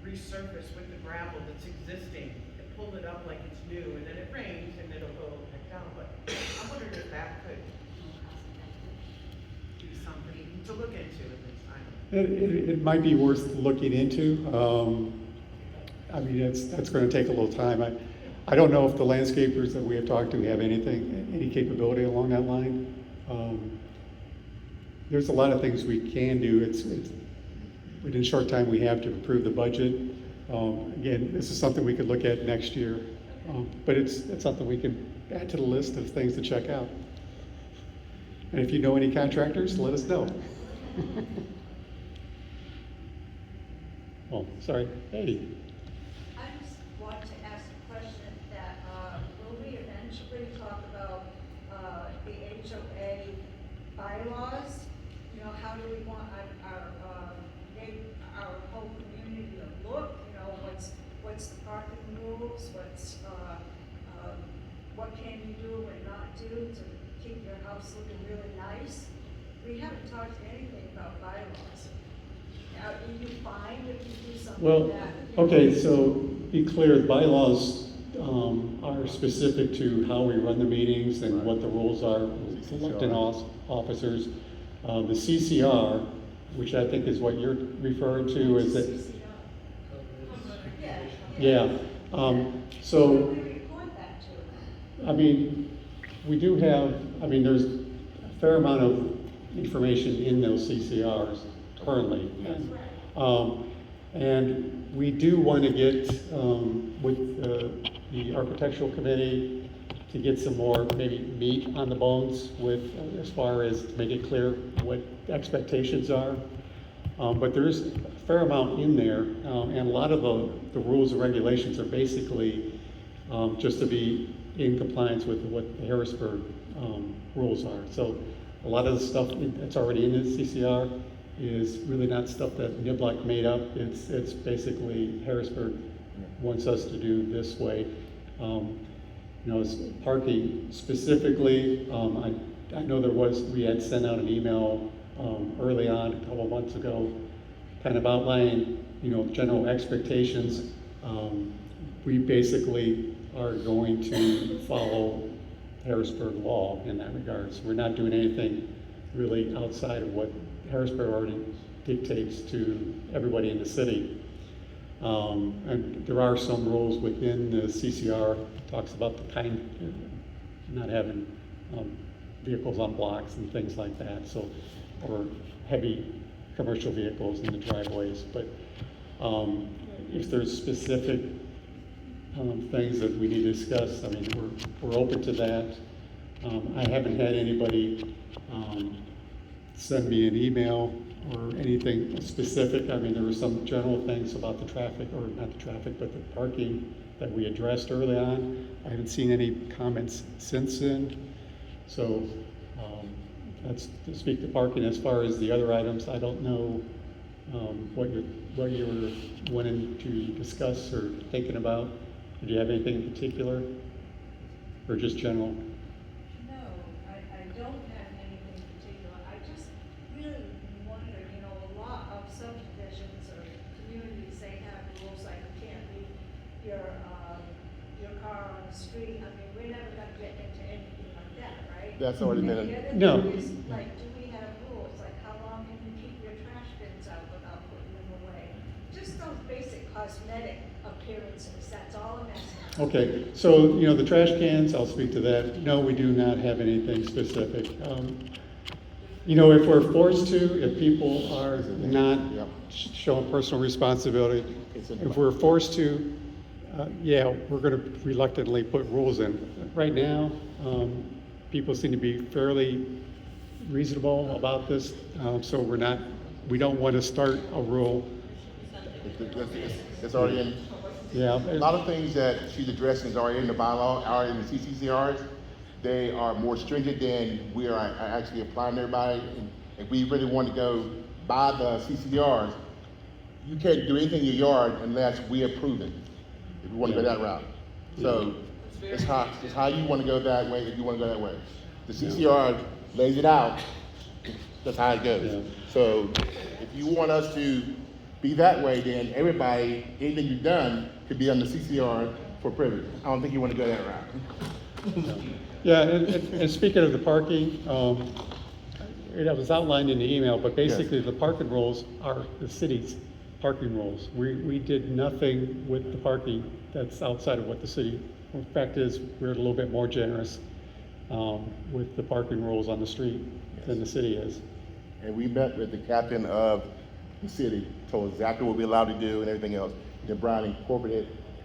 resurface with the gravel that's existing and pull it up like it's new, and then it rains and it'll go back down. But I wondered if that could be something to look into at this time. It might be worth looking into. I mean, that's going to take a little time. I don't know if the landscapers that we have talked to have any capability along that line. There's a lot of things we can do. It's within a short time we have to approve the budget. Again, this is something we could look at next year, but it's something we can add to the list of things to check out. And if you know any contractors, let us know. Oh, sorry. Hey. I just want to ask a question that, will we eventually talk about, the HOA bylaws? You know, how do we want our whole community to look? You know, what's the parking rules, what can you do and not do to keep your house looking really nice? We haven't talked anything about bylaws. Do you find if you do something Well, that? okay, so be clear, bylaws are specific to how we run the meetings and what the rules are with elected officers. The CCR, which I think is what you're referring to, is that, yeah. So, I mean, we do have, I mean, there's a fair amount of information in those CCRs currently. And we do want to get with the architectural committee to get some more maybe meat on the bones with as far as to make it clear what expectations are. But there's a fair amount in there, and a lot of the rules and regulations are basically just to be in compliance with what the Harrisburg rules are. So a lot of the stuff that's already in the CCR is really not stuff that NIBLOC made up. It's basically Harrisburg wants us to do this way. You know, as parking specifically, I know we had sent out an email early on, a couple of months ago, kind of outlining, you know, general expectations. We basically are going to follow Harrisburg law in that regard. So we're not doing anything really outside of what Harrisburg already dictates to everybody in the city. And there are some rules within the CCR, talks about the not having vehicles on blocks and things like that, so, or heavy commercial vehicles in the driveways. But if there's specific things that we need to discuss, I mean, we're open to that. I haven't had anybody send me an email or anything specific. I mean, there were some general things about the traffic, or not the traffic, but the parking that we addressed early on. I haven't seen any comments since then. So that's to speak to parking. As far as the other items, I don't know what you were wanting to discuss or thinking about? Do you have anything in particular, or just general? No, I don't have anything particular. I just really wonder, you know, a lot of subdivisions or communities, they have rules like you can't leave your car on the street. I mean, we're never gonna get into anything like that, right? That's already been, And the other No. thing is, like, do we have rules, like how long can you keep your trash bins out without putting them away? Just those basic cosmetic appearances, that's all I'm asking. Okay, so, you know, the trash cans, I'll speak to that. No, we do not have anything specific. You know, if we're forced to, if people are not Yep. showing personal responsibility, It's in if the- we're forced to, yeah, we're gonna reluctantly put rules in. Right now, people seem to be fairly reasonable about this, so we don't want to start a rule. it's already in, Yeah. a lot of things that she's addressing is already in the bylaw, are in the CCCRs. They are more stringent than we are actually applying to everybody. And if we really want to go by the CCRs, you can't do anything in your yard unless we approve it, if you want to go that route. So it's how you want to go that way, if you want to go that way. The CCR lays it out, that's how it goes. Yeah. So if you want us to be that way, then everybody, anything you've done could be on the CCR for privilege. I don't think you want to go that route. Yeah, and speaking of the parking, it was outlined in the email, but basically the parking rules are the city's parking rules. We did nothing with the parking that's outside of what the city, the fact is, we're a little bit more generous with the parking rules on the street than the city is. And we met with the captain of the city, told us exactly what we're allowed to do and everything else. Then Brian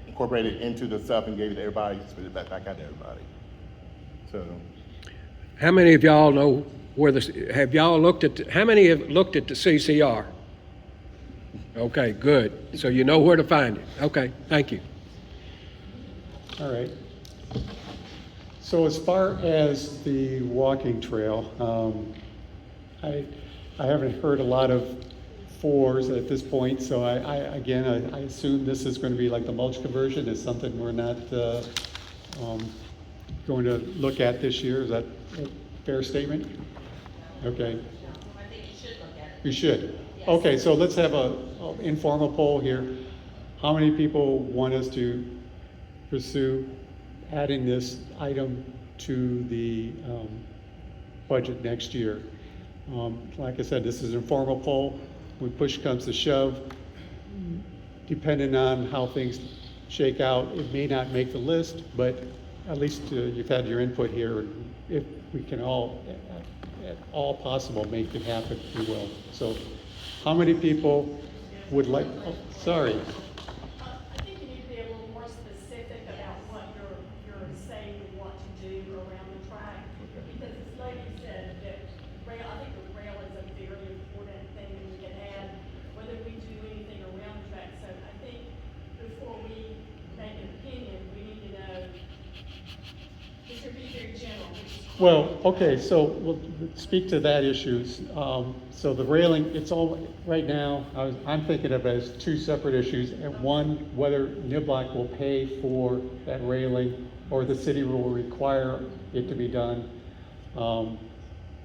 incorporated into the stuff and gave it to everybody, spit it back out to everybody. So, How many of y'all know where have y'all looked at, how many have looked at the CCR? Okay, good. So you know where to find it. Okay, thank you. All right. So as far as the walking trail, I haven't heard a lot of fours at this point, so I assume this is going to be like the mulch conversion is something we're not going to look at this year. Is that a fair statement? Okay. I think you should look at it. We should. Yes. Okay, so let's have a informal poll here. How many people want us to pursue adding this item to the budget next year? Like I said, this is an informal poll. When push comes to shove, depending on how things shake out, it may not make the list, but at least you've had your input here. If we can all, at all possible, make it happen, we will. So how many people would like, oh, sorry. I think you need to be a little more specific about what you're saying you want to do around the track. Because it's like you said, that rail, I think the rail is a very important thing that we can add, whether we do anything around the track. So I think before we make an opinion, we need to know, it should be very general. Well, okay, so we'll speak to that issues. So the railing, it's all, right now, I'm thinking of it as two separate issues. And one, whether Niblock will pay for that railing or the city will require it to be done. And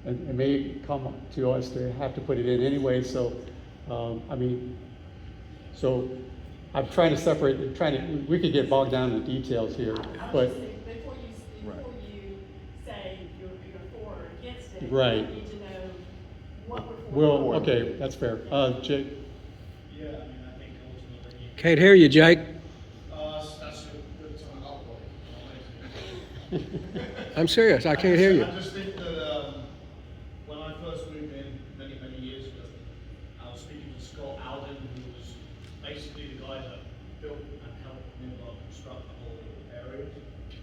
it may come to us to have to put it in anyway, so, so I'm trying to separate, we could get bogged down in the details here, but. Before you say you're for or against it, Right. you need to know what we're for. Well, okay, that's fair. Jake? Yeah, I mean, I think ultimately, Can't hear you, Jake. that's a good time out for it. I'm serious, I can't hear you. I just think that, when I first moved in many, many years ago, I was speaking to Scott Alden, who was basically the guy that built and helped Nimrod construct the whole area.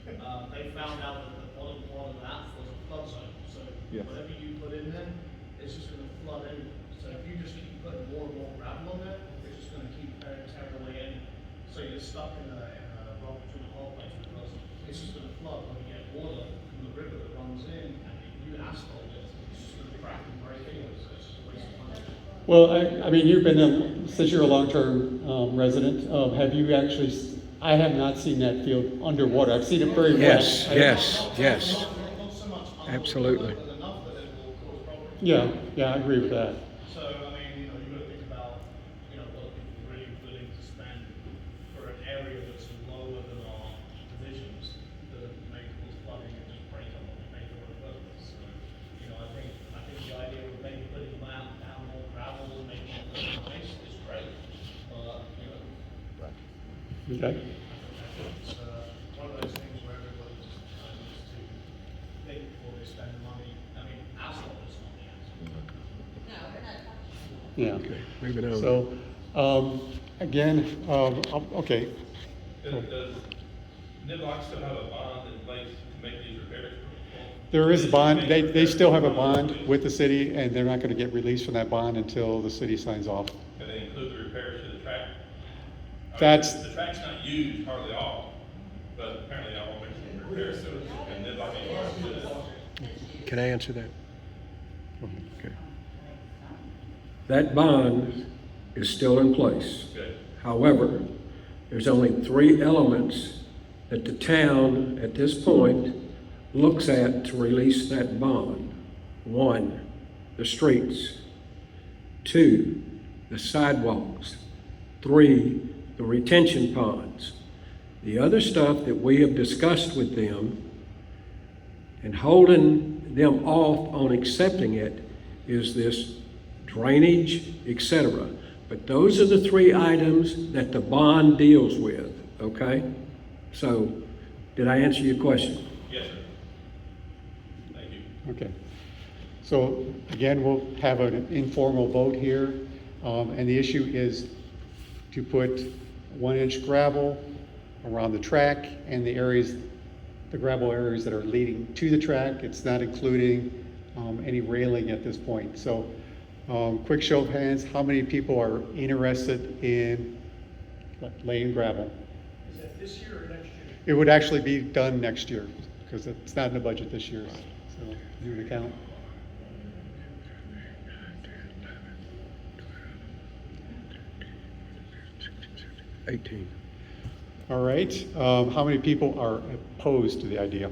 They found out that the bottom part of that was a flood zone, so Yeah. whatever you put in there, it's just gonna flood in. So if you just keep putting more and more gravel on there, it's just gonna keep tearing away in. So you're stuck in a rock between a hole place because it's just gonna flood when you get water from the river that runs in, and if you asphalt it, it's just gonna crack and break anyway, so it's just a waste of money. Well, I mean, you've been, since you're a long-term resident, have you actually, I have not seen that field underwater. I've seen it very wet. Yes, yes, yes. Absolutely. Yeah, yeah, I agree with that. So, I mean, you know, you gotta think about, you know, what people really willing to spend for an area that's lower than our divisions that make this flooding and just break up what we pay for on purpose. So, you know, I think the idea of maybe putting down more gravel and making it look nice is great. You know, Okay. it's, one of those things where everybody just needs to think before they spend the money. I mean, asphalt is not the answer. No, we're not talking. Yeah. Okay, moving on. So, again, okay. Does Niblock still have a bond in place to make these repairs? There is a bond, they still have a bond with the city, and they're not gonna get released from that bond until the city signs off. And they include the repairs to the track? I mean, That's- The track's not used hardly all, but apparently I want to make some repairs to it, and Niblock ain't going to do it. Can I answer that? Okay. That bond is still in place. Good. However, there's only 3 elements that the town, at this point, looks at to release that bond. 1, the streets. 2, the sidewalks. 3, the retention ponds. The other stuff that we have discussed with them and holding them off on accepting it is this drainage, etc. But those are the 3 items that the bond deals with, okay? So, did I answer your question? Yes, sir. Thank you. Okay. So again, we'll have an informal vote here, and the issue is to put 1-inch gravel around the track and the areas, the gravel areas that are leading to the track. It's not including any railing at this point. So, quick show of hands, how many people are interested in laying gravel? Is that this year or next year? It would actually be done next year, because it's not in the budget this year, so do an account. $18. All right, how many people are opposed to the idea?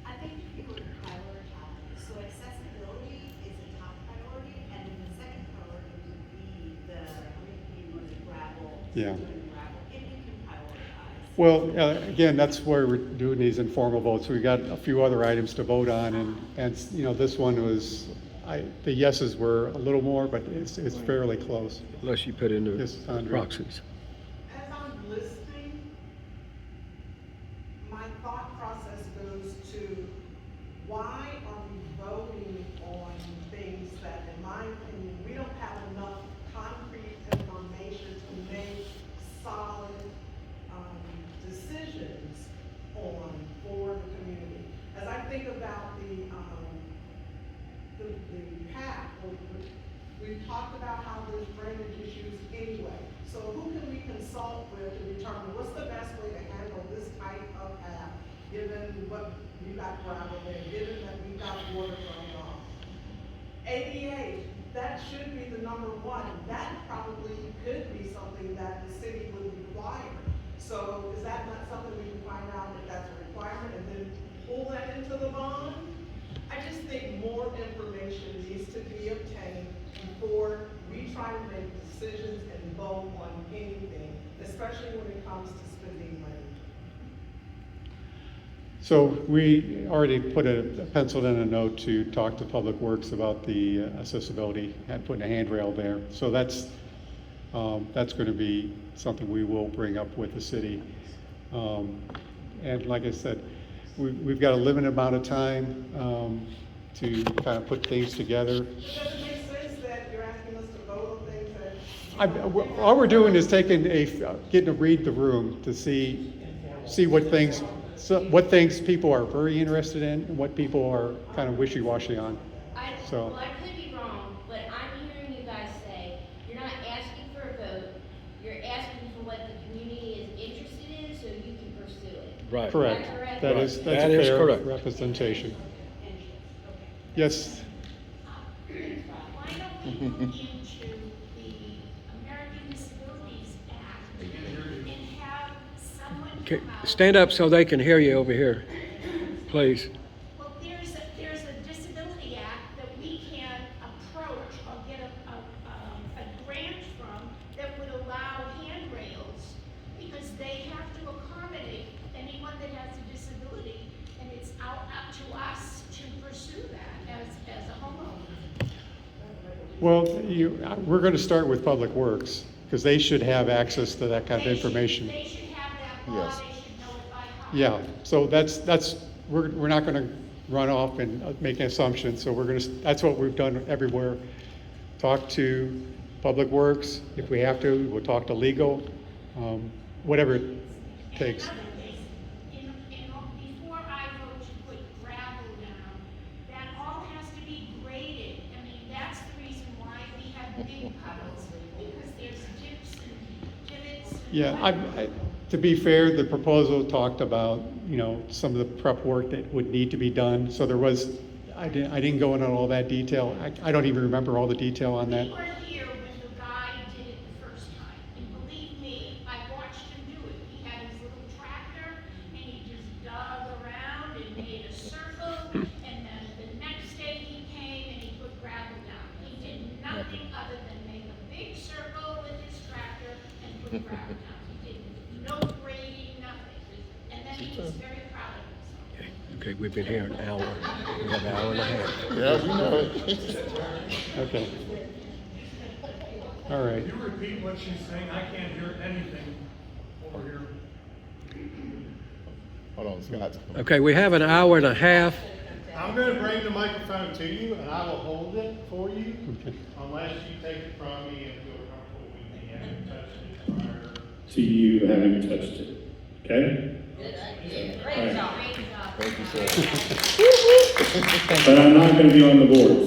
I think if you would prioritize, so accessibility is a top priority, and then the second priority would be the gravel. Yeah. Doing gravel, if you can prioritize. Well, again, that's why we're doing these informal votes. We've got a few other items to vote on, and you know, this one was, the yeses were a little more, but it's fairly close. Unless you put in the Yes, Andre. proxies. As I'm listening, my thought process goes to, why are we voting on things that, in my opinion, we don't have enough concrete information to make solid, decisions on for the community? As I think about the path, we've talked about how there's drainage issues anyway. So who can we consult with to determine what's the best way to handle this type of path, given what we got gravel there, given that we got water going on? ADA, that should be the number one. That probably could be something that the city would require. So is that not something we can find out if that's a requirement and then pull that into the bond? I just think more information needs to be obtained before we try to make decisions and vote on anything, especially when it comes to spending money. So we already put penciled in a note to talk to Public Works about the accessibility and putting a handrail there. So that's going to be something we will bring up with the city. And like I said, we've got a limited amount of time to kind of put things together. Does it make sense that you're asking us to vote on things that? All we're doing is getting to read the room to see what things people are very interested in and what people are kind of wishy-washy on. So. Well, I could be wrong, but I'm hearing you guys say, you're not asking for a vote, you're asking for what the community is interested in, so Right. Correct. That is, that's That a is fair correct. representation. Yes, Why don't we look into the American Disabilities Act and have someone Okay, come out? stand up so they can hear you over here, please. Well, there's a disability act that we can approach or get a grant from that would allow handrails, because they have to accommodate anyone that has a disability, and it's up to us to pursue that as a homeowner. well, we're going to start with Public Works, because they should have access to that kind of They should- information. They should have that law, Yes. they should know it by heart. Yeah, so we're not going to run off and make assumptions, so that's what we've done everywhere. Talk to Public Works, if we have to, we'll talk to legal, whatever it takes. Another thing, before I vote to put gravel down, that all has to be graded. I mean, that's the reason why we have big puddles, because there's dips and divots. And Yeah, to be fair, the proposal talked about, some of the prep work that would need to be done, so I didn't go into all that detail. I don't even remember all the detail on that. We weren't here when the guy did it the first time, and believe me, I watched him do it. He had his little tractor, and he just dug around and made a circle, and then the next day he came and he put gravel down. He did nothing other than make a big circle with his tractor and put gravel down. He did no grading, nothing, and then he was very proud of himself. Okay, we've been here an hour. We have an hour and a half. Yeah, you know it. Okay. All right. Can you repeat what she's saying? I can't hear anything over here. Hold on, Scott. Okay, we have an hour and a half. I'm gonna bring the microphone to you and I will hold it for you Okay. unless you take it from me and feel comfortable with me having touched it prior to you having touched it. Okay? Great job. Thank you, sir. But I'm not gonna be on the board,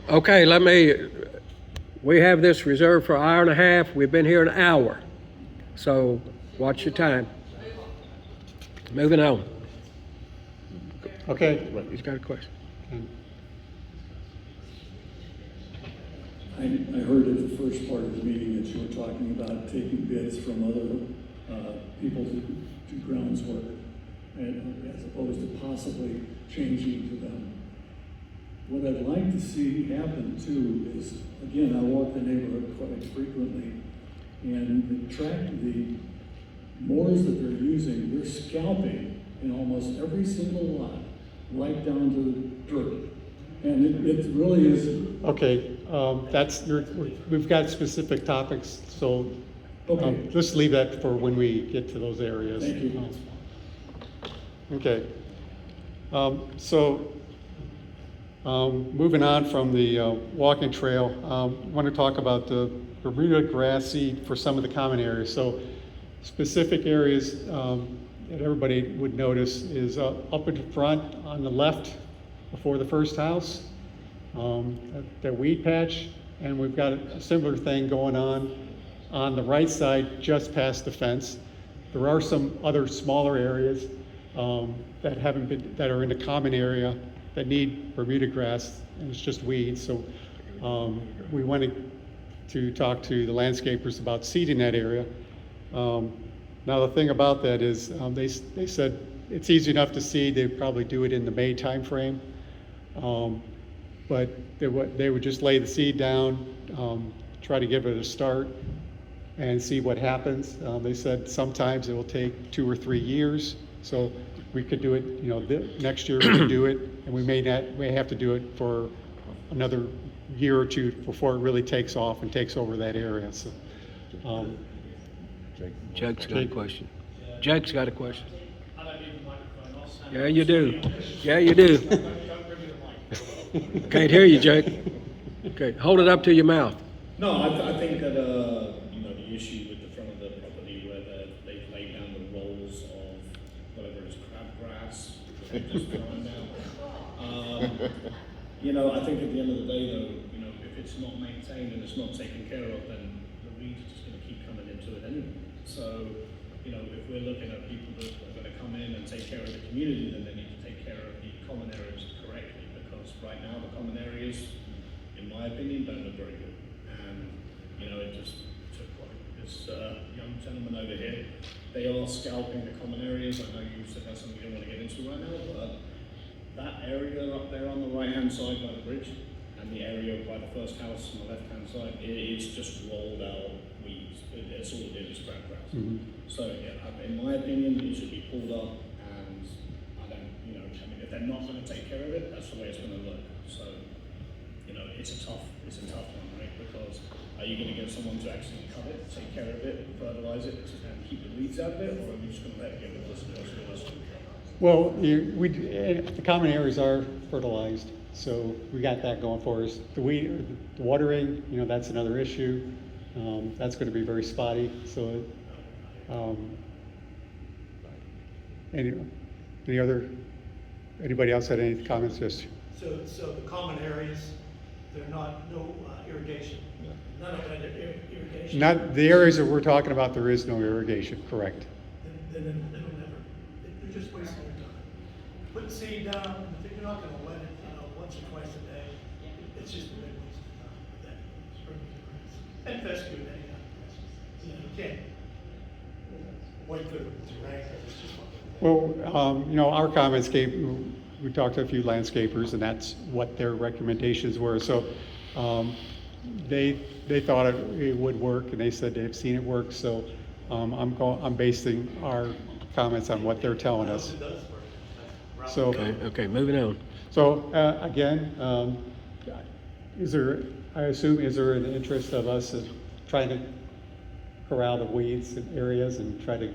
so. Okay, we have this reserved for an hour and a half. We've been here an hour. So watch your time. Moving on. Okay. He's got a question. I heard at the first part of the meeting that you were talking about taking bids from other people to do grounds work, and as opposed to possibly changing to them. What I'd like to see happen too is, again, I walk the neighborhood quite frequently, and the mowers that they're using, they're scalping in almost every single lot, right down to the dirt. And it really is. Okay, we've got specific topics, so Okay. just leave that for when we get to those areas. Thank you. Okay. Moving on from the walking trail, I want to talk about the Bermuda grass seed for some of the common areas. So specific areas that everybody would notice is up in the front on the left before the first house, that weed patch, and we've got a similar thing going on the right side just past the fence. There are some other smaller areas that are in the common area that need Bermuda grass, and it's just weeds. So we wanted to talk to the landscapers about seeding that area. Now the thing about that is they said it's easy enough to seed. They'd probably do it in the May timeframe, but they would just lay the seed down, try to give it a start, and see what happens. They said sometimes it will take 2 or 3 years, so we could do it, next year we could do it, and we may have to do it for another year or two before it really takes off and takes over that area. So, Jake's got a question. Jake's got a question. I don't need the microphone. I'll stand Yeah, up. you do. Yeah, you do. Don't bring me the mic. Can't hear you, Jake. Okay, hold it up to your mouth. No, I think that, the issue with the front of the property where they've laid down the rolls of whatever is crabgrass, just growing down. I think at the end of the day though, if it's not maintained and it's not taken care of, then the weeds are just gonna keep coming into it anyway. So, you know, if we're looking at people that are gonna come in and take care of the community, then they need to take care of the common areas correctly, because right now, the common areas, in my opinion, don't look very good. And, you know, it just took like this, young gentleman over here, they are scalping the common areas. I know you said that's something you don't wanna get into right now, but that area up there on the right-hand side by the bridge, and the area by the first house on the left-hand side, it is just rolled out weeds. It's all it is crab grass. So, yeah, in my opinion, it should be pulled up, and I don't, you know, I mean, if they're not gonna take care of it, that's the way it's gonna look. So, you know, it's a tough one, right? Because are you gonna get someone to actually cut it, take care of it, fertilize it, and keep the weeds out of it, or are you just gonna let it get with this? Well, the common areas are fertilized, so we got that going for us. The watering, you know, that's another issue. That's gonna be very spotty, so, anybody else had any comments? Just, So the common areas, they're not, no irrigation, none of it irrigation? not, the areas that we're talking about, there is no irrigation, correct? Then it'll never, they're just wasting their time. Put seed down, if you're not gonna wet it, you know, once or twice a day, it's just a big waste of time with that spring grass. And fescue, anyhow. You know, you can't wait for it to rain, it's just not. Well, you know, our comments came, we talked to a few landscapers, and that's what their recommendations were. So they thought it would work, and they said they've seen it work. So I'm basing our comments on what they're telling us. So Okay, moving on. So again, is there an interest of us in trying to corral the weeds in areas and try to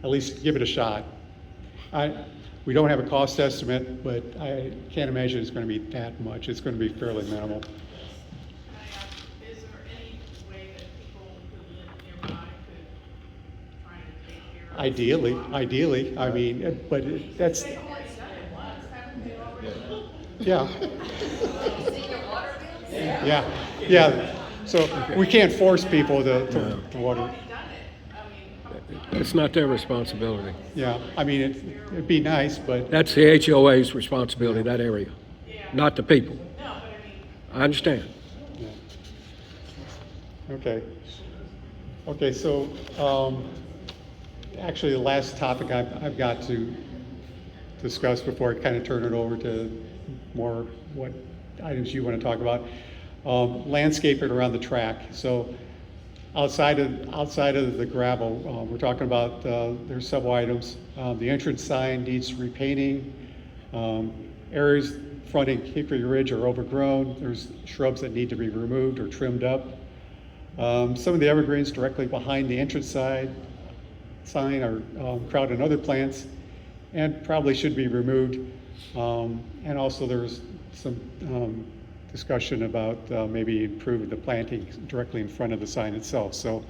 at least give it a shot? We don't have a cost estimate, but I can't imagine it's going to be that much. It's going to be fairly minimal. Can I ask, is there any way that people who live nearby could try to take care of? Ideally, I mean, but that's, They've already done it once, haven't they already? yeah, See your water bills? yeah. So we can't force people to water. Already done it, I mean, It's not their responsibility. Yeah, I mean, it'd be nice, but That's the HOA's responsibility, that area, not the people. no, but I mean, I understand. yeah. Okay, so actually, the last topic I've got to discuss before I kind of turn it over to more what items you want to talk about. Landscaping around the track. So outside of the gravel, we're talking about, there's several items. The entrance sign needs repainting. Areas fronting Hickory Ridge are overgrown. There's shrubs that need to be removed or trimmed up. Some of the evergreens directly behind the entrance sign are crowding other plants and probably should be removed. And also there's some discussion about maybe improving the planting directly in front of the sign itself. So